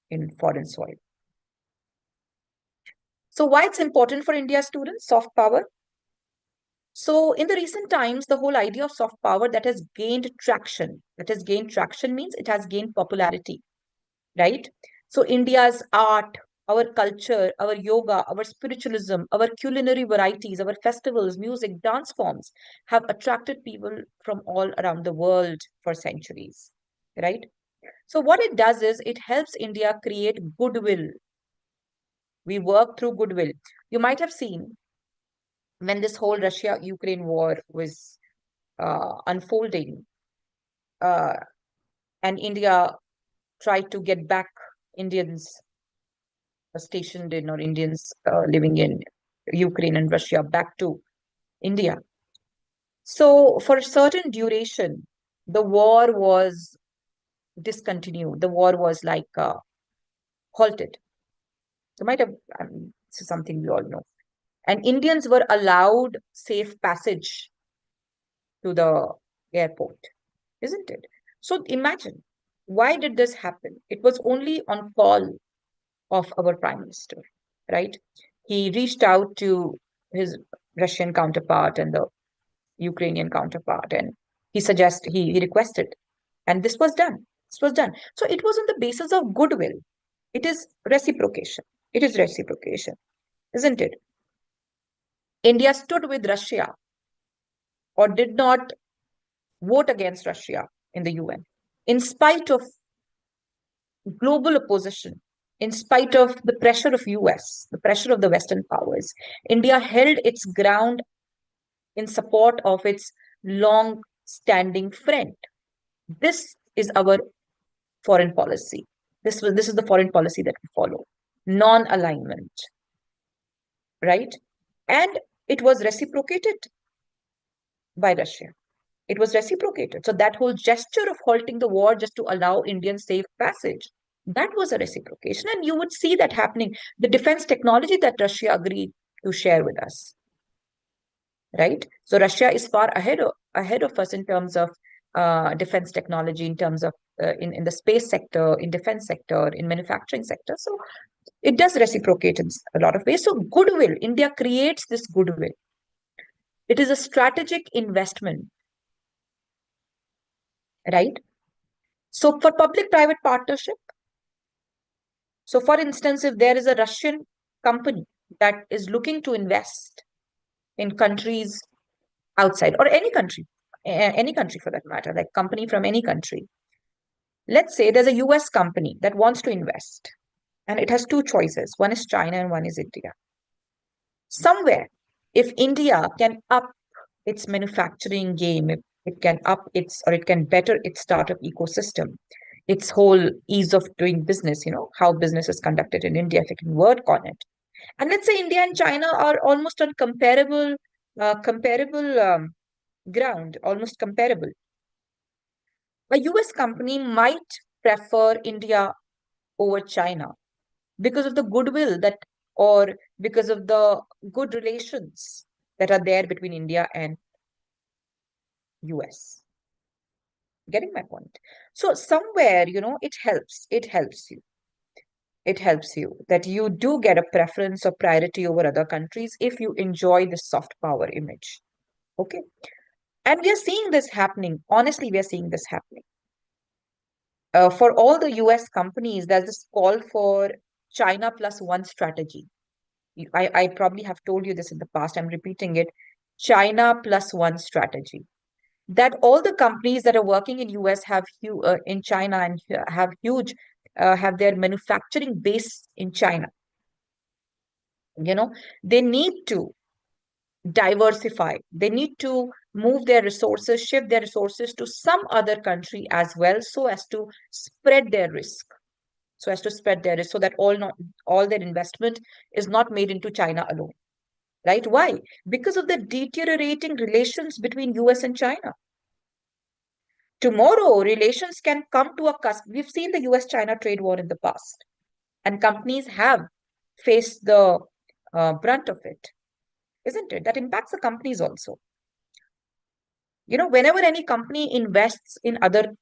S1: in foreign soil. So why it's important for India students, soft power? So in the recent times, the whole idea of soft power that has gained traction means it has gained popularity, right? So India's art, our culture, our yoga, our spiritualism, our culinary varieties, our festivals, music, dance forms have attracted people from all around the world for centuries, right? So what it does is it helps India create goodwill. We work through goodwill. You might have seen when this whole Russia-Ukraine war was unfolding, uh, and India tried to get back Indians stationed in or Indians living in Ukraine and Russia back to India. So, for a certain duration, the war was discontinued. The war was like halted. You might have, this is something we all know. And Indians were allowed safe passage to the airport, isn't it? So, imagine why did this happen? It was only on call of our prime minister, right? He reached out to his Russian counterpart and the Ukrainian counterpart, and he requested, and this was done. This was done. So it was on the basis of goodwill. It is reciprocation. It is reciprocation, isn't it? India stood with Russia or did not vote against Russia in the UN, in spite of global opposition, in spite of the pressure of US, the pressure of the Western powers. India held its ground in support of its long-standing friend. This is our foreign policy. This is the foreign policy that we follow. Non-alignment, right? And it was reciprocated by Russia. It was reciprocated. So that whole gesture of halting the war just to allow Indian safe passage, that was a reciprocation. And you would see that happening. The defense technology that Russia agreed to share with us, right? So Russia is far ahead of us in terms of defense technology, in terms of in the space sector, in defense sector, in manufacturing sector. So it does reciprocate in a lot of ways. So goodwill, India creates this goodwill. It is a strategic investment, right? So for public-private partnership, so for instance, if there is a Russian company that is looking to invest in countries outside or any country for that matter, like company from any country. Let's say there's a US company that wants to invest and it has two choices. One is China and one is India. Somewhere, if India can up its manufacturing game, if it can up its or it can better its startup ecosystem, its whole ease of doing business, how business is conducted in India, if it can work on it. And let's say India and China are almost on comparable ground, almost comparable. A US company might prefer India over China because of the goodwill or because of the good relations that are there between India and US. Getting my point? So somewhere, it helps. It helps you. It helps you that you do get a preference or priority over other countries if you enjoy the soft power image. Okay. And we are seeing this happening. Honestly, we are seeing this happening. For all the US companies, there's this call for China plus one strategy. I probably have told you this in the past. I'm repeating it. China plus one strategy. That all the companies that are working in US in China and have their manufacturing base in China. They need to diversify. They need to move their resources, shift their resources to some other country as well, so as to spread their risk. So that all their investment is not made into China alone. Right? Why? Because of the deteriorating relations between US and China. Tomorrow, relations can come to a cusp. We've seen the US-China trade war in the past, and companies have faced the brunt of it, isn't it? That impacts the companies also. Whenever any company invests in other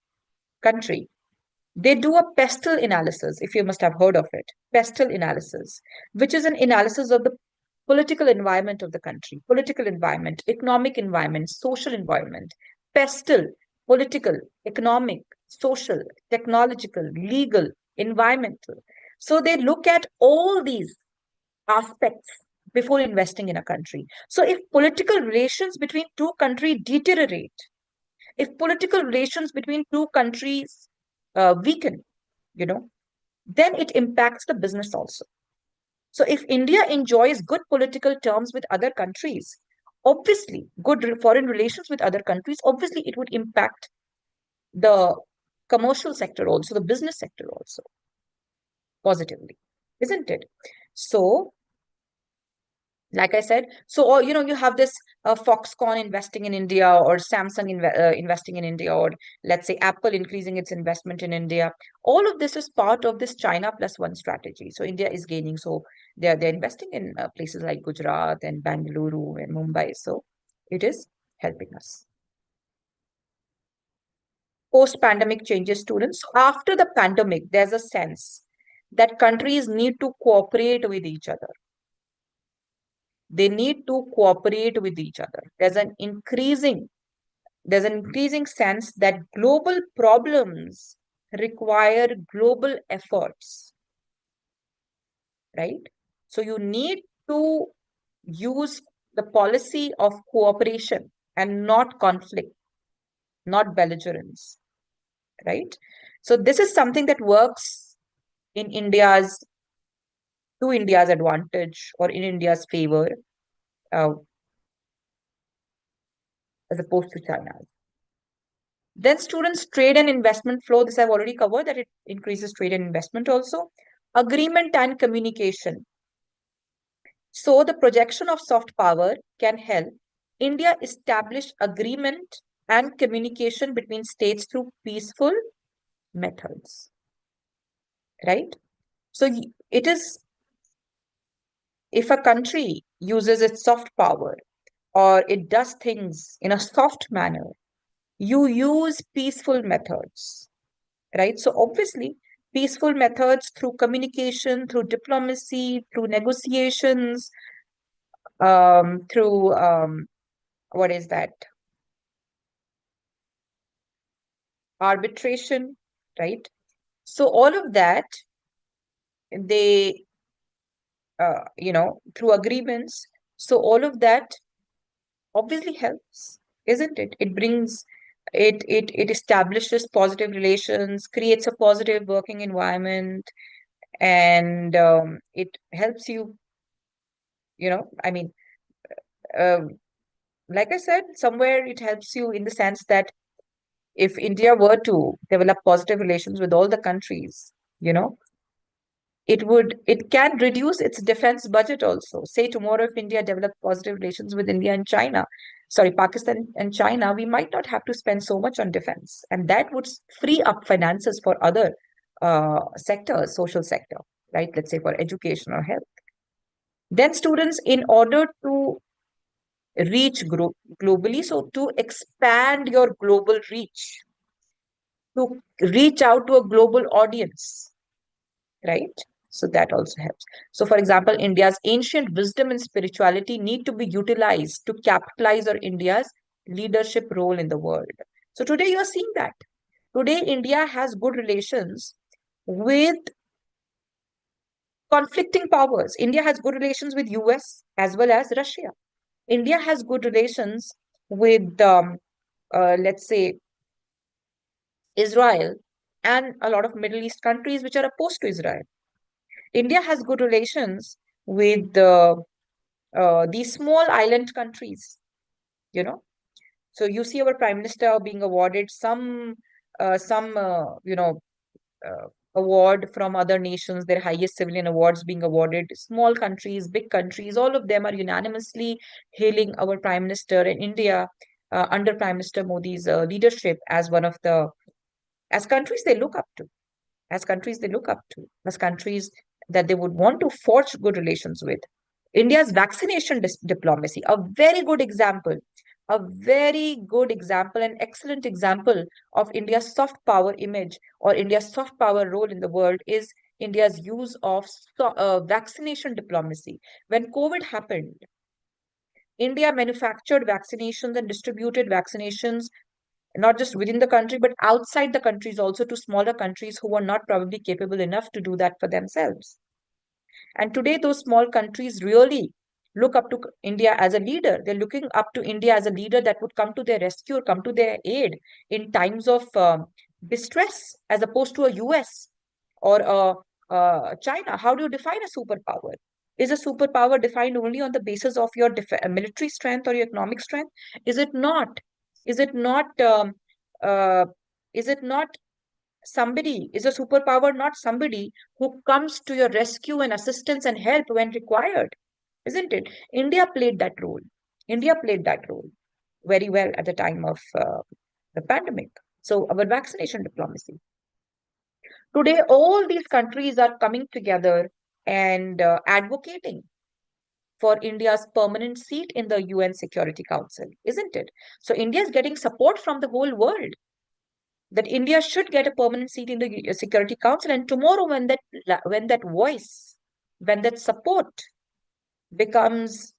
S1: country, they do a pestle analysis, if you must have heard of it. pestle analysis, which is an analysis of the political environment of the country, political environment, economic environment, social environment, pestle, political, economic, social, technological, legal, environmental. So they look at all these aspects before investing in a country. So if political relations between two countries deteriorate, if political relations between two countries weaken, you know, then it impacts the business also. So if India enjoys good political terms with other countries, obviously good foreign relations with other countries, obviously it would impact the commercial sector also, the business sector also positively, isn't it? So like I said, so or you have this Foxconn investing in India, or Samsung investing in India, or let's say Apple increasing its investment in India. All of this is part of this China plus one strategy. So India is gaining. So they're investing in places like Gujarat and Bangalore and Mumbai. So it is helping us. Post-pandemic changes, students. So after the pandemic, there's a sense that countries need to cooperate with each other. They need to cooperate with each other. There's an increasing sense that global problems require global efforts, right? So you need to use the policy of cooperation and not conflict, not belligerence, right? So this is something that works in India's to India's advantage, or in India's favor, uh, as opposed to China's. Then students, trade and investment flow. This I've already covered, that it increases trade and investment also. Agreement and communication. So the projection of soft power can help India establish agreement and communication between states through peaceful methods, right? So it is, if a country uses its soft power, or it does things in a soft manner, you use peaceful methods, right? So obviously, peaceful methods through communication, through diplomacy, through negotiations, through what is that? Arbitration, right? So all of that, they, through agreements. So all of that obviously helps, isn't it? It brings, it establishes positive relations, creates a positive working environment, and it helps you, I mean, um, like I said, somewhere it helps you in the sense that if India were to develop positive relations with all the countries, you know, it can reduce its defense budget also. Say tomorrow, if India developed positive relations with India and China, sorry, Pakistan and China, we might not have to spend so much on defense. And that would free up finances for other sectors, social sector, right? Let's say for education or health. Then students, in order to reach globally, so to expand your global reach, to reach out to a global audience, right? So that also helps. So, for example, India's ancient wisdom and spirituality need to be utilized to capitalize on India's leadership role in the world. So today you are seeing that. Today, India has good relations with conflicting powers. India has good relations with US as well as Russia. India has good relations with, let's say, Israel, and a lot of Middle East countries which are opposed to Israel. India has good relations with these small island countries, you know. So you see our Prime Minister being awarded some award from other nations, their highest civilian awards being awarded. Small countries, big countries, all of them are unanimously hailing our Prime Minister in India, under Prime Minister Modi's leadership, as one of the, as countries they look up to, as countries that they would want to forge good relations with. India's vaccination diplomacy, a very good example, an excellent example of India's soft power image, or India's soft power role in the world, is India's use of vaccination diplomacy. When COVID happened, India manufactured vaccinations and distributed vaccinations not just within the country, but outside the countries also to smaller countries who were not probably capable enough to do that for themselves. And today, those small countries really look up to India as a leader. They're looking up to India as a leader that would come to their rescue or come to their aid in times of distress, as opposed to a US or China. How do you define a superpower? Is a superpower defined only on the basis of your military strength or your economic strength? Is it not? Is it not? Uh, is it not somebody? Is a superpower not somebody who comes to your rescue and assistance and help when required? Isn't it? India played that role. India played that role very well at the time of the pandemic. So our vaccination diplomacy. Today, all these countries are coming together and advocating for India's permanent seat in the UN Security Council, isn't it? So India is getting support from the whole world that India should get a permanent seat in the Security Council. And tomorrow, when that voice, when that support becomes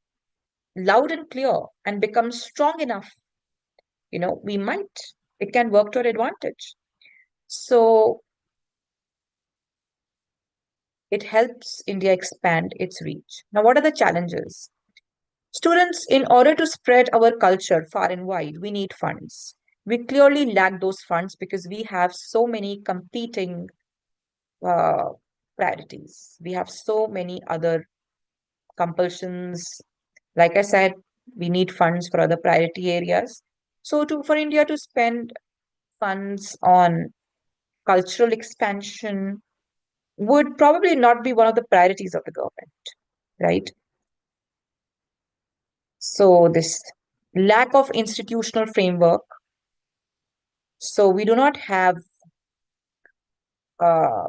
S1: loud and clear and becomes strong enough, we might, it can work to our advantage. So it helps India expand its reach. Now, what are the challenges? Students, in order to spread our culture far and wide, we need funds. We clearly lack those funds because we have so many competing uh, priorities. We have so many other compulsions. Like I said, we need funds for other priority areas. So, for India to spend funds on cultural expansion would probably not be one of the priorities of the government, right? So, this lack of institutional framework. So, we do not have,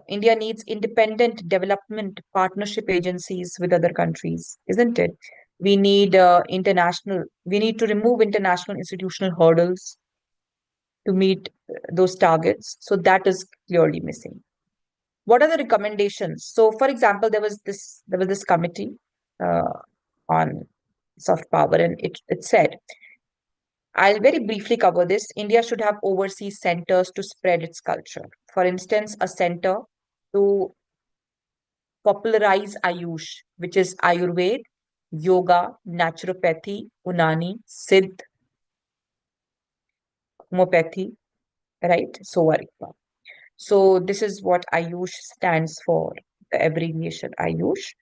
S1: India needs independent development partnership agencies with other countries, isn't it? We need to remove international institutional hurdles to meet those targets. So, that is clearly missing. What are the recommendations? So, for example, there was this committee uh, on soft power, and it said, I'll very briefly cover this. India should have overseas centers to spread its culture. For instance, a center to popularize Ayush, which is Ayurveda, yoga, naturopathy, Unani, Siddh, homeopathy, right? So, so this is what Ayush stands for, the abbreviation Ayush.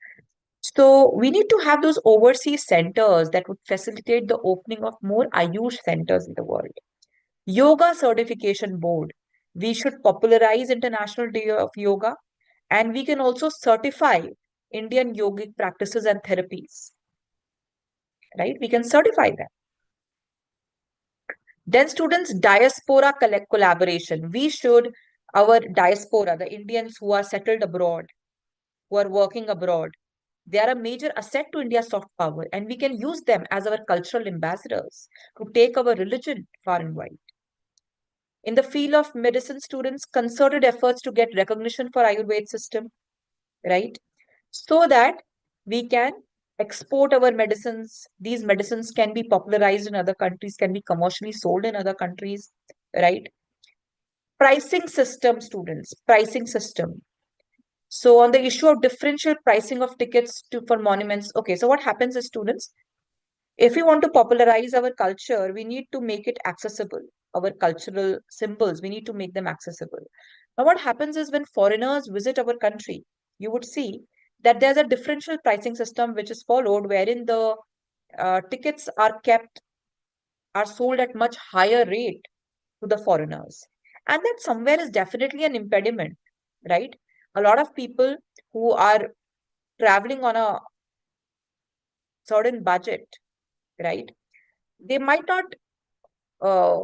S1: So we need to have those overseas centers that would facilitate the opening of more Ayush centers in the world. Yoga Certification Board. We should popularize International Day of Yoga, and we can also certify Indian yogic practices and therapies, right? We can certify them. Then students, diaspora collaboration. We should, our diaspora, the Indians who are settled abroad, who are working abroad, they are a major asset to India's soft power, and we can use them as our cultural ambassadors to take our religion far and wide. In the field of medicine, students, concerted efforts to get recognition for Ayurveda system, right? So that we can export our medicines. These medicines can be popularized in other countries, can be commercially sold in other countries, right? Pricing system, students, pricing system. So on the issue of differential pricing of tickets for monuments, okay, so what happens is, students, if we want to popularize our culture, we need to make it accessible. Our cultural symbols, we need to make them accessible. Now, what happens is when foreigners visit our country, you would see that there's a differential pricing system which is followed, wherein the tickets are sold at much higher rate to the foreigners. And that somewhere is definitely an impediment, right? A lot of people who are traveling on a certain budget, right? They might not uh,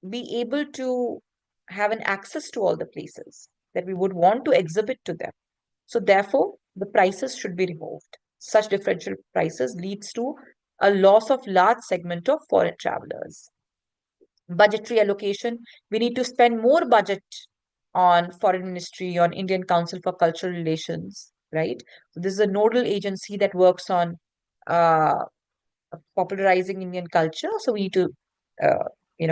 S1: be able to have an access to all the places that we would want to exhibit to them. So therefore, the prices should be removed. Such differential prices leads to a loss of large segment of foreign travelers. Budgetary allocation, we need to spend more budget on Foreign Ministry, on Indian Council for Cultural Relations, right? So this is a nodal agency that works on uh, popularizing Indian culture. So we need to, uh,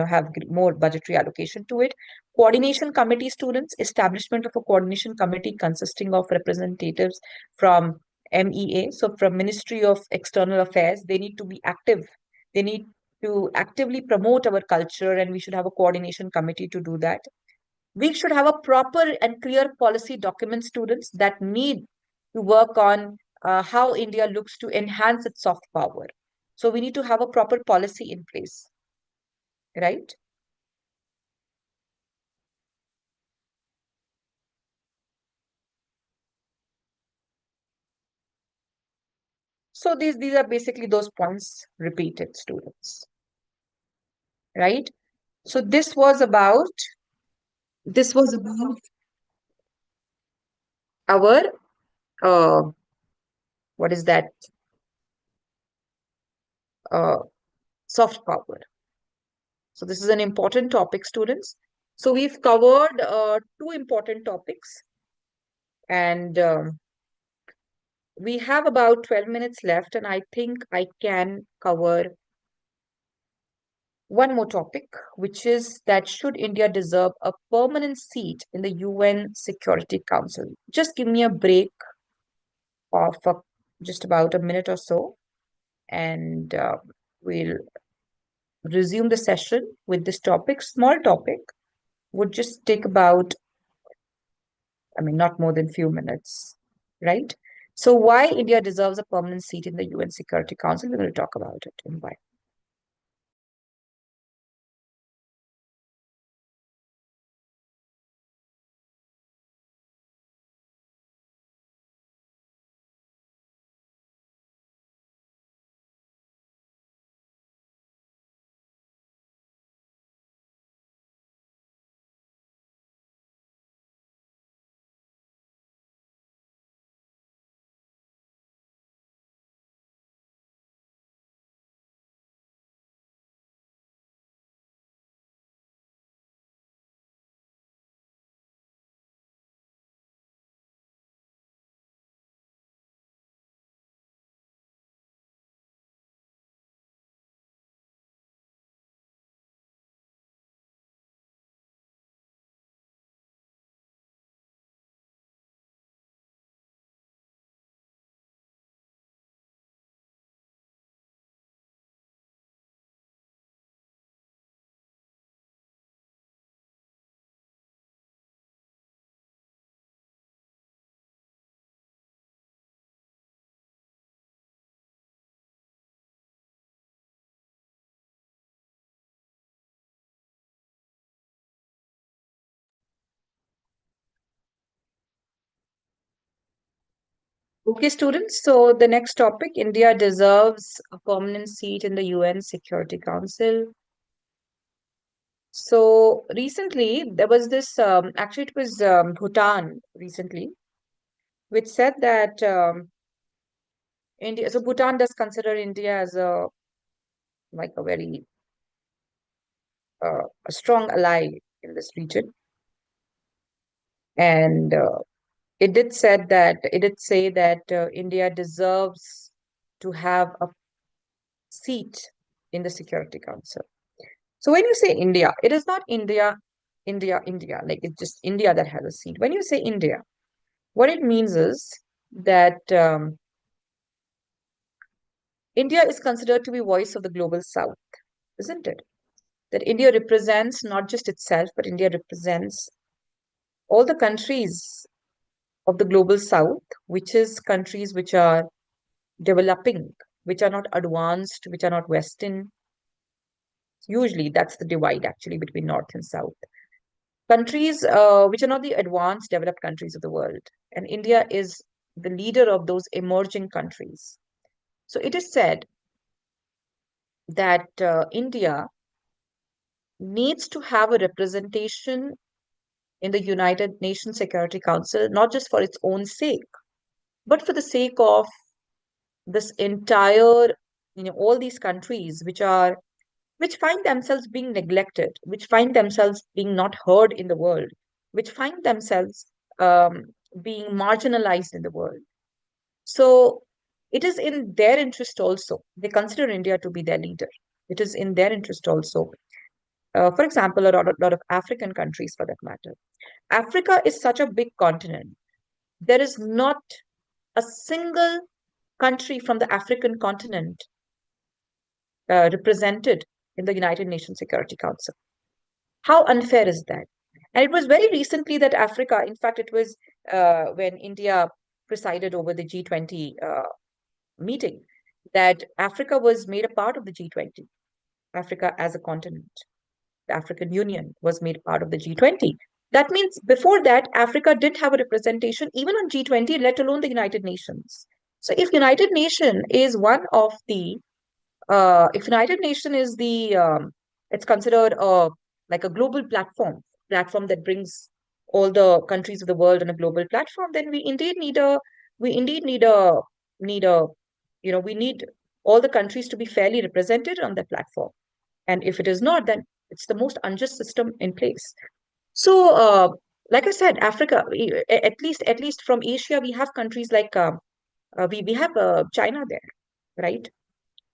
S1: have more budgetary allocation to it. Coordination committee students, establishment of a coordination committee consisting of representatives from MEA, so from Ministry of External Affairs. They need to be active. They need to actively promote our culture, and we should have a coordination committee to do that. We should have a proper and clear policy document, students, that need to work on how India looks to enhance its soft power. So we need to have a proper policy in place, right? So these are basically those points repeated, students, right? So this was about our uh, what is that uh, soft power. So this is an important topic, students. So we've covered two important topics, and we have about 12 minutes left, and I think I can cover one more topic, which is that should India deserve a permanent seat in the UN Security Council? Just give me a break of just about a minute or so, and we'll resume the session with this topic. Small topic, would just take about, I mean, not more than few minutes, right? So why India deserves a permanent seat in the UN Security Council? We're going to talk about it and why. Okay, students. So the next topic, India deserves a permanent seat in the UN Security Council. So recently there was this, actually it was Bhutan recently, which said that India, so Bhutan does consider India as like a very a strong ally in this region. And it did say that India deserves to have a seat in the Security Council. So when you say India, it is not India, like it's just India that has a seat. When you say India, what it means is that India is considered to be voice of the global South, isn't it? That India represents not just itself, but India represents all the countries of the global South, which is countries which are developing, which are not advanced, which are not Western. Usually, that's the divide actually between North and South. Countries which are not the advanced, developed countries of the world. And India is the leader of those emerging countries. So it is said that India needs to have a representation in the United Nations Security Council, not just for its own sake, but for the sake of this entire, all these countries which find themselves being neglected, which find themselves being not heard in the world. which find themselves being marginalized in the world. So it is in their interest also. They consider India to be their leader. It is in their interest also. For example, lot of African countries for that matter. Africa is such a big continent. There is not a single country from the African continent represented in the United Nations Security Council. How unfair is that? And it was very recently that Africa, in fact, it was when India presided over the G20 meeting, that Africa was made a part of the G20, Africa as a continent. The African Union was made part of the G20. That means before that, Africa didn't have a representation even on G20, let alone the United Nations. So if United Nation is one of the if United Nation is the it's considered like a global platform that brings all the countries of the world on a global platform, then we indeed need a we need all the countries to be fairly represented on that platform. And if it is not, then it's the most unjust system in place. So like I said, Africa, at least from Asia, we have countries like we have China there, right?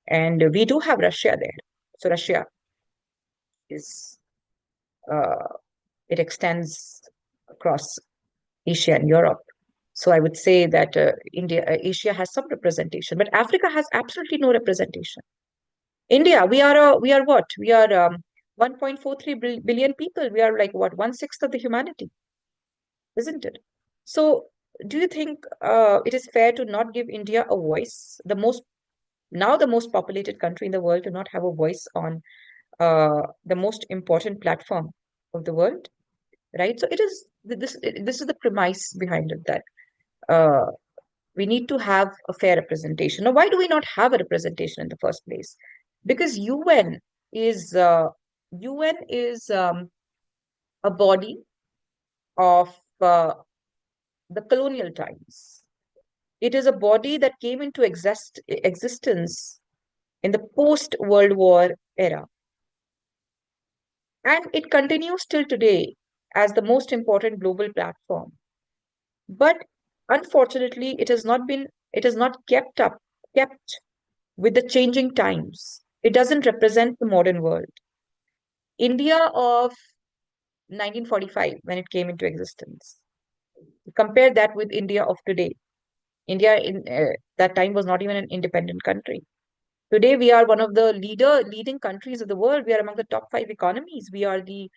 S1: And we do have Russia there. So Russia is uh, it extends across Asia and Europe. So I would say that Asia has some representation, but Africa has absolutely no representation. India, we are what? We are 1.43 billion people. We are like what, one-sixth of the humanity, isn't it? So do you think it is fair to not give India a voice, the most populated country in the world, to not have a voice on the most important platform of the world, right? So it is this is the premise behind it, that uh, we need to have a fair representation. Now, why do we not have a representation in the first place? Because is uh, UN is a body of the colonial times. It is a body that came into existence in the post World War era. And it continues till today as the most important global platform. But unfortunately, it has not kept with the changing times. It doesn't represent the modern world. India of 1945, when it came into existence, compare that with India of today. India in that time was not even an independent country. Today, we are one of the leading countries of the world. We are among the top five economies. We are the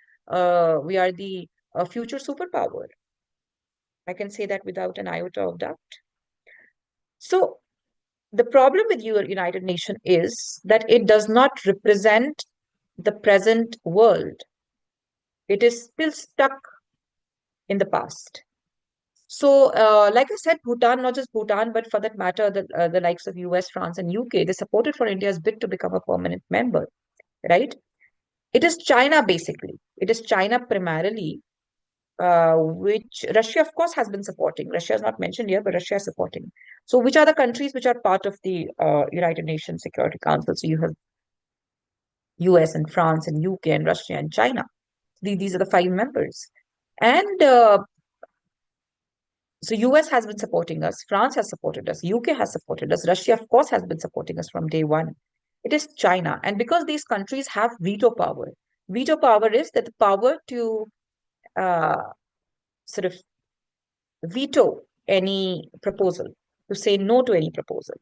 S1: future superpower. I can say that without an iota of doubt. So the problem with your United Nations is that it does not represent the present world. It is still stuck in the past. So, like I said, Bhutan, not just Bhutan, but for that matter, the likes of US, France, and UK, they supported for India's bid to become a permanent member, right? It is China, basically. It is China primarily, which Russia, of course, has been supporting. Russia is not mentioned here, but Russia is supporting. So, which are the countries which are part of the United Nations Security Council? So, you have US and France and UK and Russia and China. These are the five members. And so US has been supporting us, France has supported us, UK has supported us, Russia, of course, has been supporting us from day one. It is China. And because these countries have veto power is that the power to uh, sort of veto any proposal, to say no to any proposal,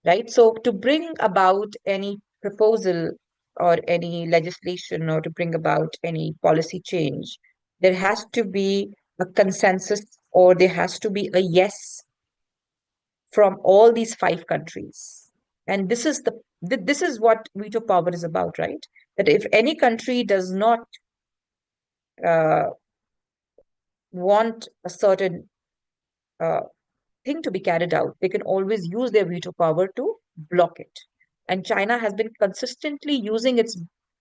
S1: right? So to bring about any proposal or any legislation or to bring about any policy change, there has to be a consensus or there has to be a yes from all these five countries. And this is what veto power is about, right? That if any country does not uh, want a certain uh, thing to be carried out, they can always use their veto power to block it. And China has been consistently using its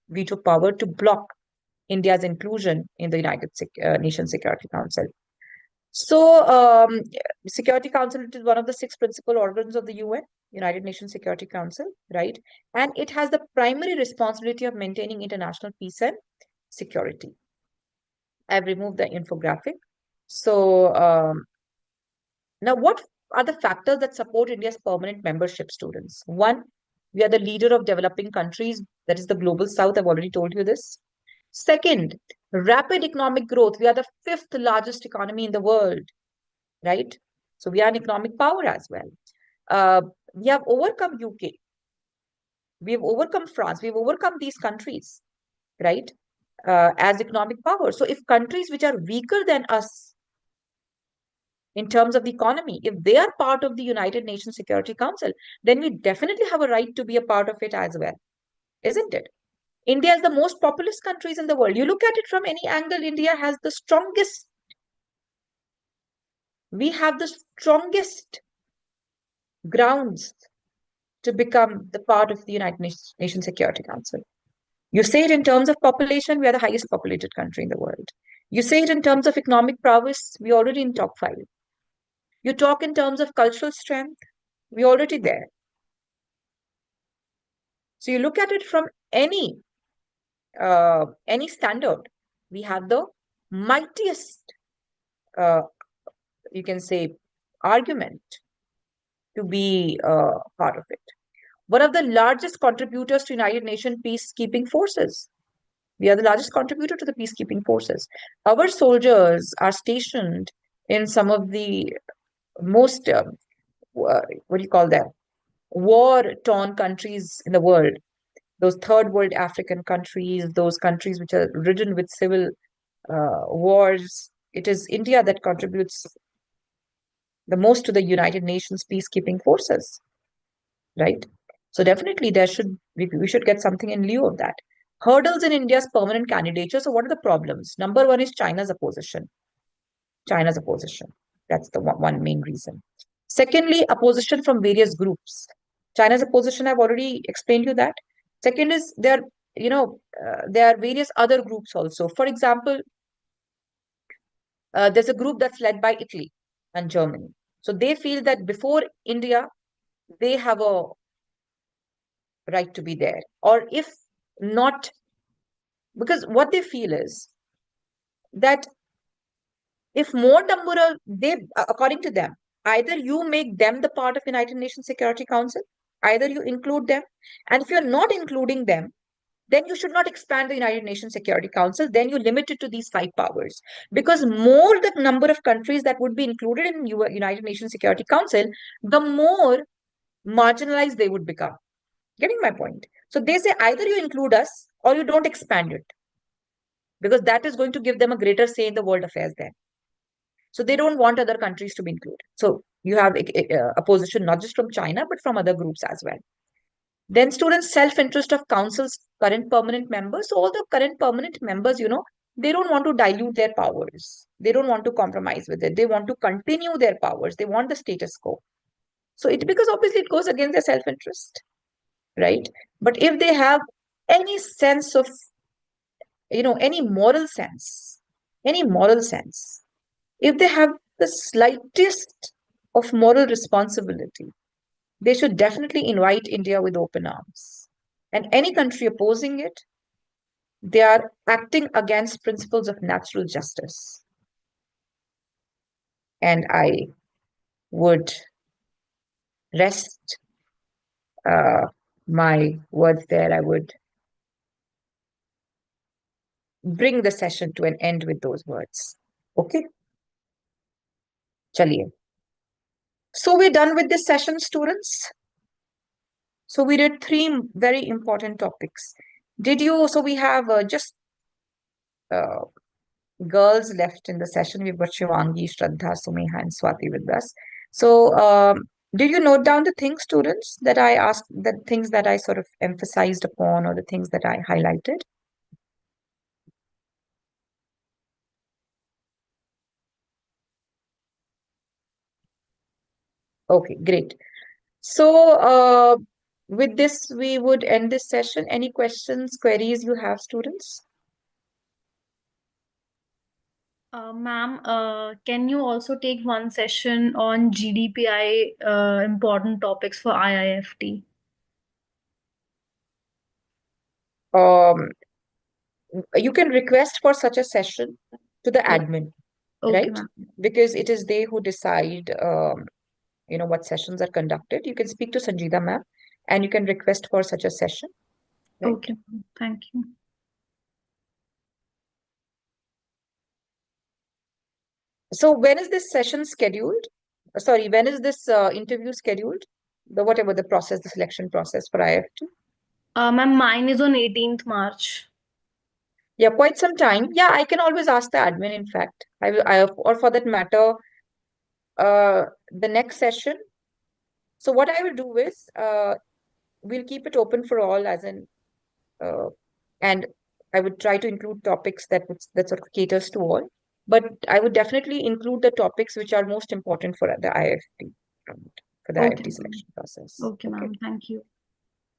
S1: veto power to block India's inclusion in the Nations Security Council. So, Security Council is one of the six principal organs of the UN, United Nations Security Council, right? And it has the primary responsibility of maintaining international peace and security. I've removed the infographic. So now what are the factors that support India's permanent membership, students? One, we are the leader of developing countries, that is the global south. I've already told you this. Second, rapid economic growth. We are the fifth largest economy in the world, right? So we are an economic power as well. Uh, we have overcome UK. We have overcome France. We have overcome these countries, right? As economic power. So if countries which are weaker than us in terms of the economy, if they are part of the United Nations Security Council, then we definitely have a right to be a part of it as well, isn't it? India is the most populous countries in the world. You look at it from any angle, India has the strongest, we have the strongest grounds to become the part of the United Nations Security Council. You say it in terms of population, we are the highest populated country in the world. You say it in terms of economic prowess, we're already in top five. You talk in terms of cultural strength, we're already there. So you look at it from any standard, we have the mightiest, uh, you can say, argument to be part of it. One of the largest contributors to United Nations peacekeeping forces. We are the largest contributor to the peacekeeping forces. Our soldiers are stationed in some of the most, what do you call them, war-torn countries in the world. Those third world African countries, those countries which are ridden with civil wars. It is India that contributes the most to the United Nations peacekeeping forces, right? So definitely we should get something in lieu of that. Hurdles in India's permanent candidature. So what are the problems? Number one is China's opposition. China's opposition. That's the one main reason. Secondly, opposition from various groups. China's opposition, I've already explained you that. Second is there are various other groups also. For example, there's a group that's led by Italy and Germany. So they feel that before India, they have a right to be there. Or if not, because what they feel is that if more number of they, according to them, either you make them the part of United Nations Security Council, either you include them, and if you're not including them, then you should not expand the United Nations Security Council. Then you limit it to these five powers. Because more the number of countries that would be included in United Nations Security Council, the more marginalized they would become. Getting my point? So they say either you include us or you don't expand it, because that is going to give them a greater say in the world affairs then. So they don't want other countries to be included. So you have opposition not just from China, but from other groups as well. Then students' self-interest of council's current permanent members. So all the current permanent members, they don't want to dilute their powers. They don't want to compromise with it. They want to continue their powers. They want the status quo. So because obviously it goes against their self-interest, right? But if they have any sense of, any moral sense, if they have the slightest of moral responsibility, they should definitely invite India with open arms. And any country opposing it, they are acting against principles of natural justice. And I would rest uh, my words there. I would bring the session to an end with those words. Okay, chaliye. So we're done with this session, students. So we did three very important topics. So we have just uh, girls left in the session. We've got Shivangi, Shraddha, Sumeha, and Swati with us. So, did you note down the things, students, that I asked, the things that I sort of emphasized upon, or the things that I highlighted? Okay, great. So, with this, we would end this session. Any questions, queries you have, students?
S3: Ma'am, can you also take one session on GDPI important topics for IIFT?
S1: Um, you can request for such a session. to the
S3: Oh,
S1: admin,
S3: okay,
S1: right?
S3: ma'am.
S1: Because it is they who decide, what sessions are conducted. You can speak to Sanjida ma'am and you can request for such a session, right?
S3: Okay, ma'am. Thank you.
S1: So when is this session scheduled? Sorry, when is this interview scheduled? The whatever the process, the selection process for IFT?
S3: Ma'am, mine is on 18th March.
S1: Yeah, quite some time. Yeah, I can always ask the admin, in fact. Or for that matter, the next session. So what I will do is, we'll keep it open for all, as in, uh, and I would try to include topics that sort of caters to all. But I would definitely include the topics which are most important for the IFT, um, for the
S3: Okay,
S1: IFT
S3: ma'am.
S1: selection process.
S3: Okay,
S1: Okay,
S3: ma'am. Thank you.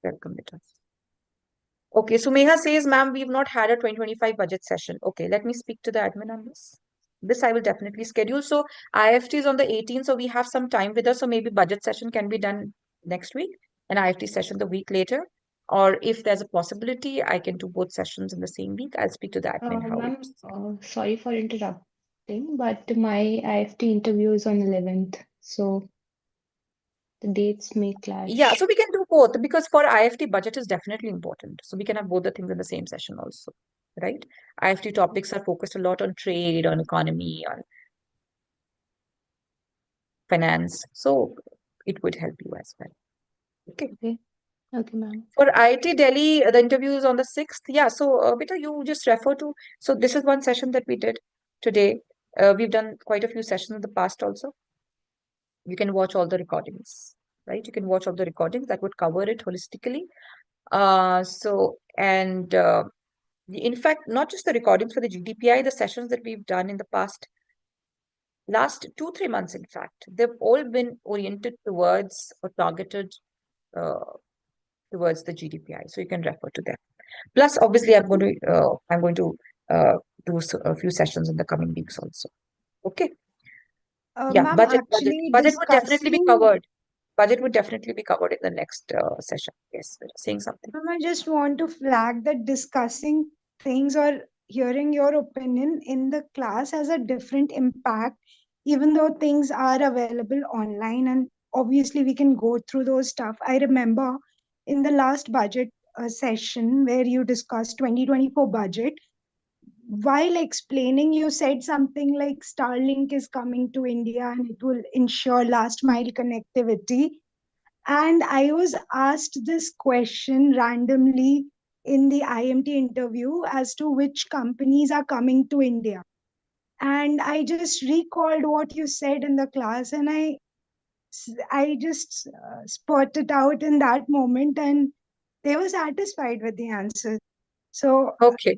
S1: welcome, Beta. Okay, so Meha says, ma'am, we've not had a 2025 budget session. Okay, let me speak to the admin on this. This I will definitely schedule. So IFT is on the 18th, so we have some time with us. So maybe budget session can be done next week and IFT session the week later. Or if there's a possibility, I can do both sessions in the same week. I'll speak to the admin how
S4: Ma'am,
S1: it's.
S4: sorry for interrupting, but my IFT interview is on 11th, so the dates may
S1: Yeah,
S4: clash.
S1: so we can do both because for IFT, budget is definitely important. So we can have both the things in the same session also, right? IFT topics are focused a lot on trade, on economy, on finance. So it would help you as well. Okay.
S4: Okay, okay, ma'am.
S1: For IIT Delhi, the interview is on the 6th. Yeah. So, Beta, you just refer to. So, this is one session that we did today. We've done quite a few sessions in the past also. You can watch all the recordings, right? You can watch all the recordings that would cover it holistically. And in fact, not just the recordings for the GDPI, the sessions that we've done in the past, last 2, 3 months, in fact, they've all been oriented towards or targeted uh, towards the GDPI. So you can refer to them. Plus, obviously, I'm going to uh, do a few sessions in the coming weeks also. Okay. Yeah,
S5: Ma'am,
S1: budget would definitely be covered. Budget would definitely be covered in the next session. Yes, you're saying something.
S5: I just want to flag that discussing things or hearing your opinion in the class has a different impact, even though things are available online and obviously we can go through those stuff. I remember in the last budget session where you discussed 2024 budget, while explaining, you said something like Starlink is coming to India and it will ensure last mile connectivity. And I was asked this question randomly in the IMT interview as to which companies are coming to India. And I just recalled what you said in the class, and I just spot it out in that moment, and they were satisfied with the answer. So
S1: Okay.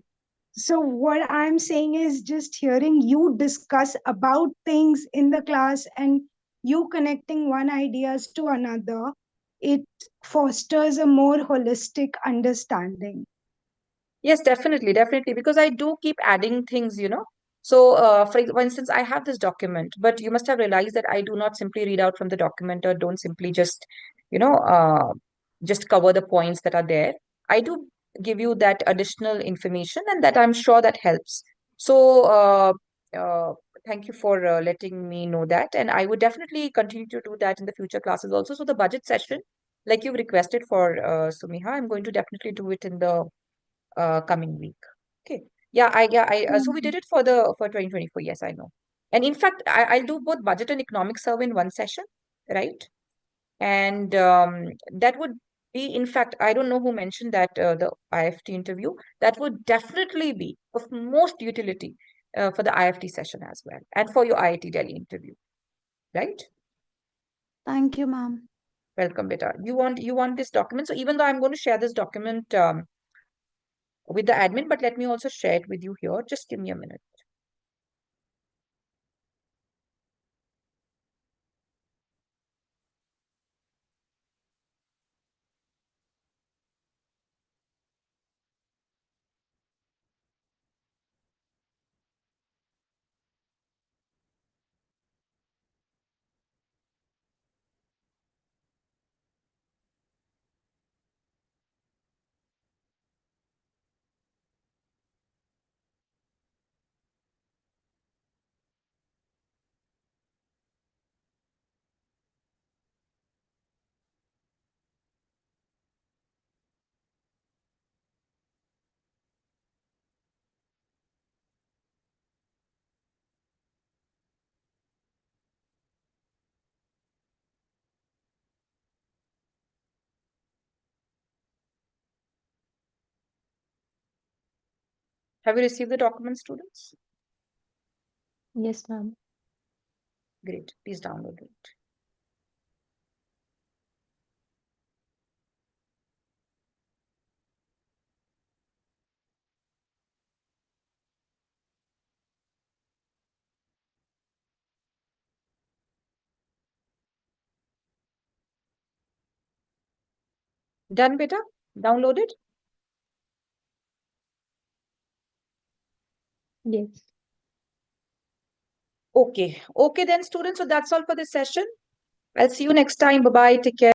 S5: so what I'm saying is just hearing you discuss about things in the class and you connecting one ideas to another, it fosters a more holistic understanding.
S1: Yes, definitely, definitely, because I do keep adding things. So, for instance, I have this document, but you must have realized that I do not simply read out from the document or don't simply you know, uh, just cover the points that are there. I do give you that additional information, and that I'm sure that helps. So, uh, thank you for letting me know that, and I would definitely continue to do that in the future classes also. So, the budget session, like you've requested for, Sumiha, I'm going to definitely do it in the coming week. Okay. So we did it for 2024. Yes, I know. And in fact, I'll do both budget and economic survey in one session, right? And that would be, in fact, I don't know who mentioned that the IFT interview. That would definitely be of most utility for the IFT session as well, and for your IIT Delhi interview, right?
S5: Thank you, ma'am.
S1: Welcome, beta. You want this document. So even though I'm going to share this document with the admin, but let me also share it with you here. Just give me a minute. Have you received the document, students?
S4: Yes, ma'am.
S1: Great. Please download it. Done, beta? Downloaded?
S4: Yes.
S1: Okay. Okay then, students. So that's all for this session. I'll see you next time. Bye-bye. Take care.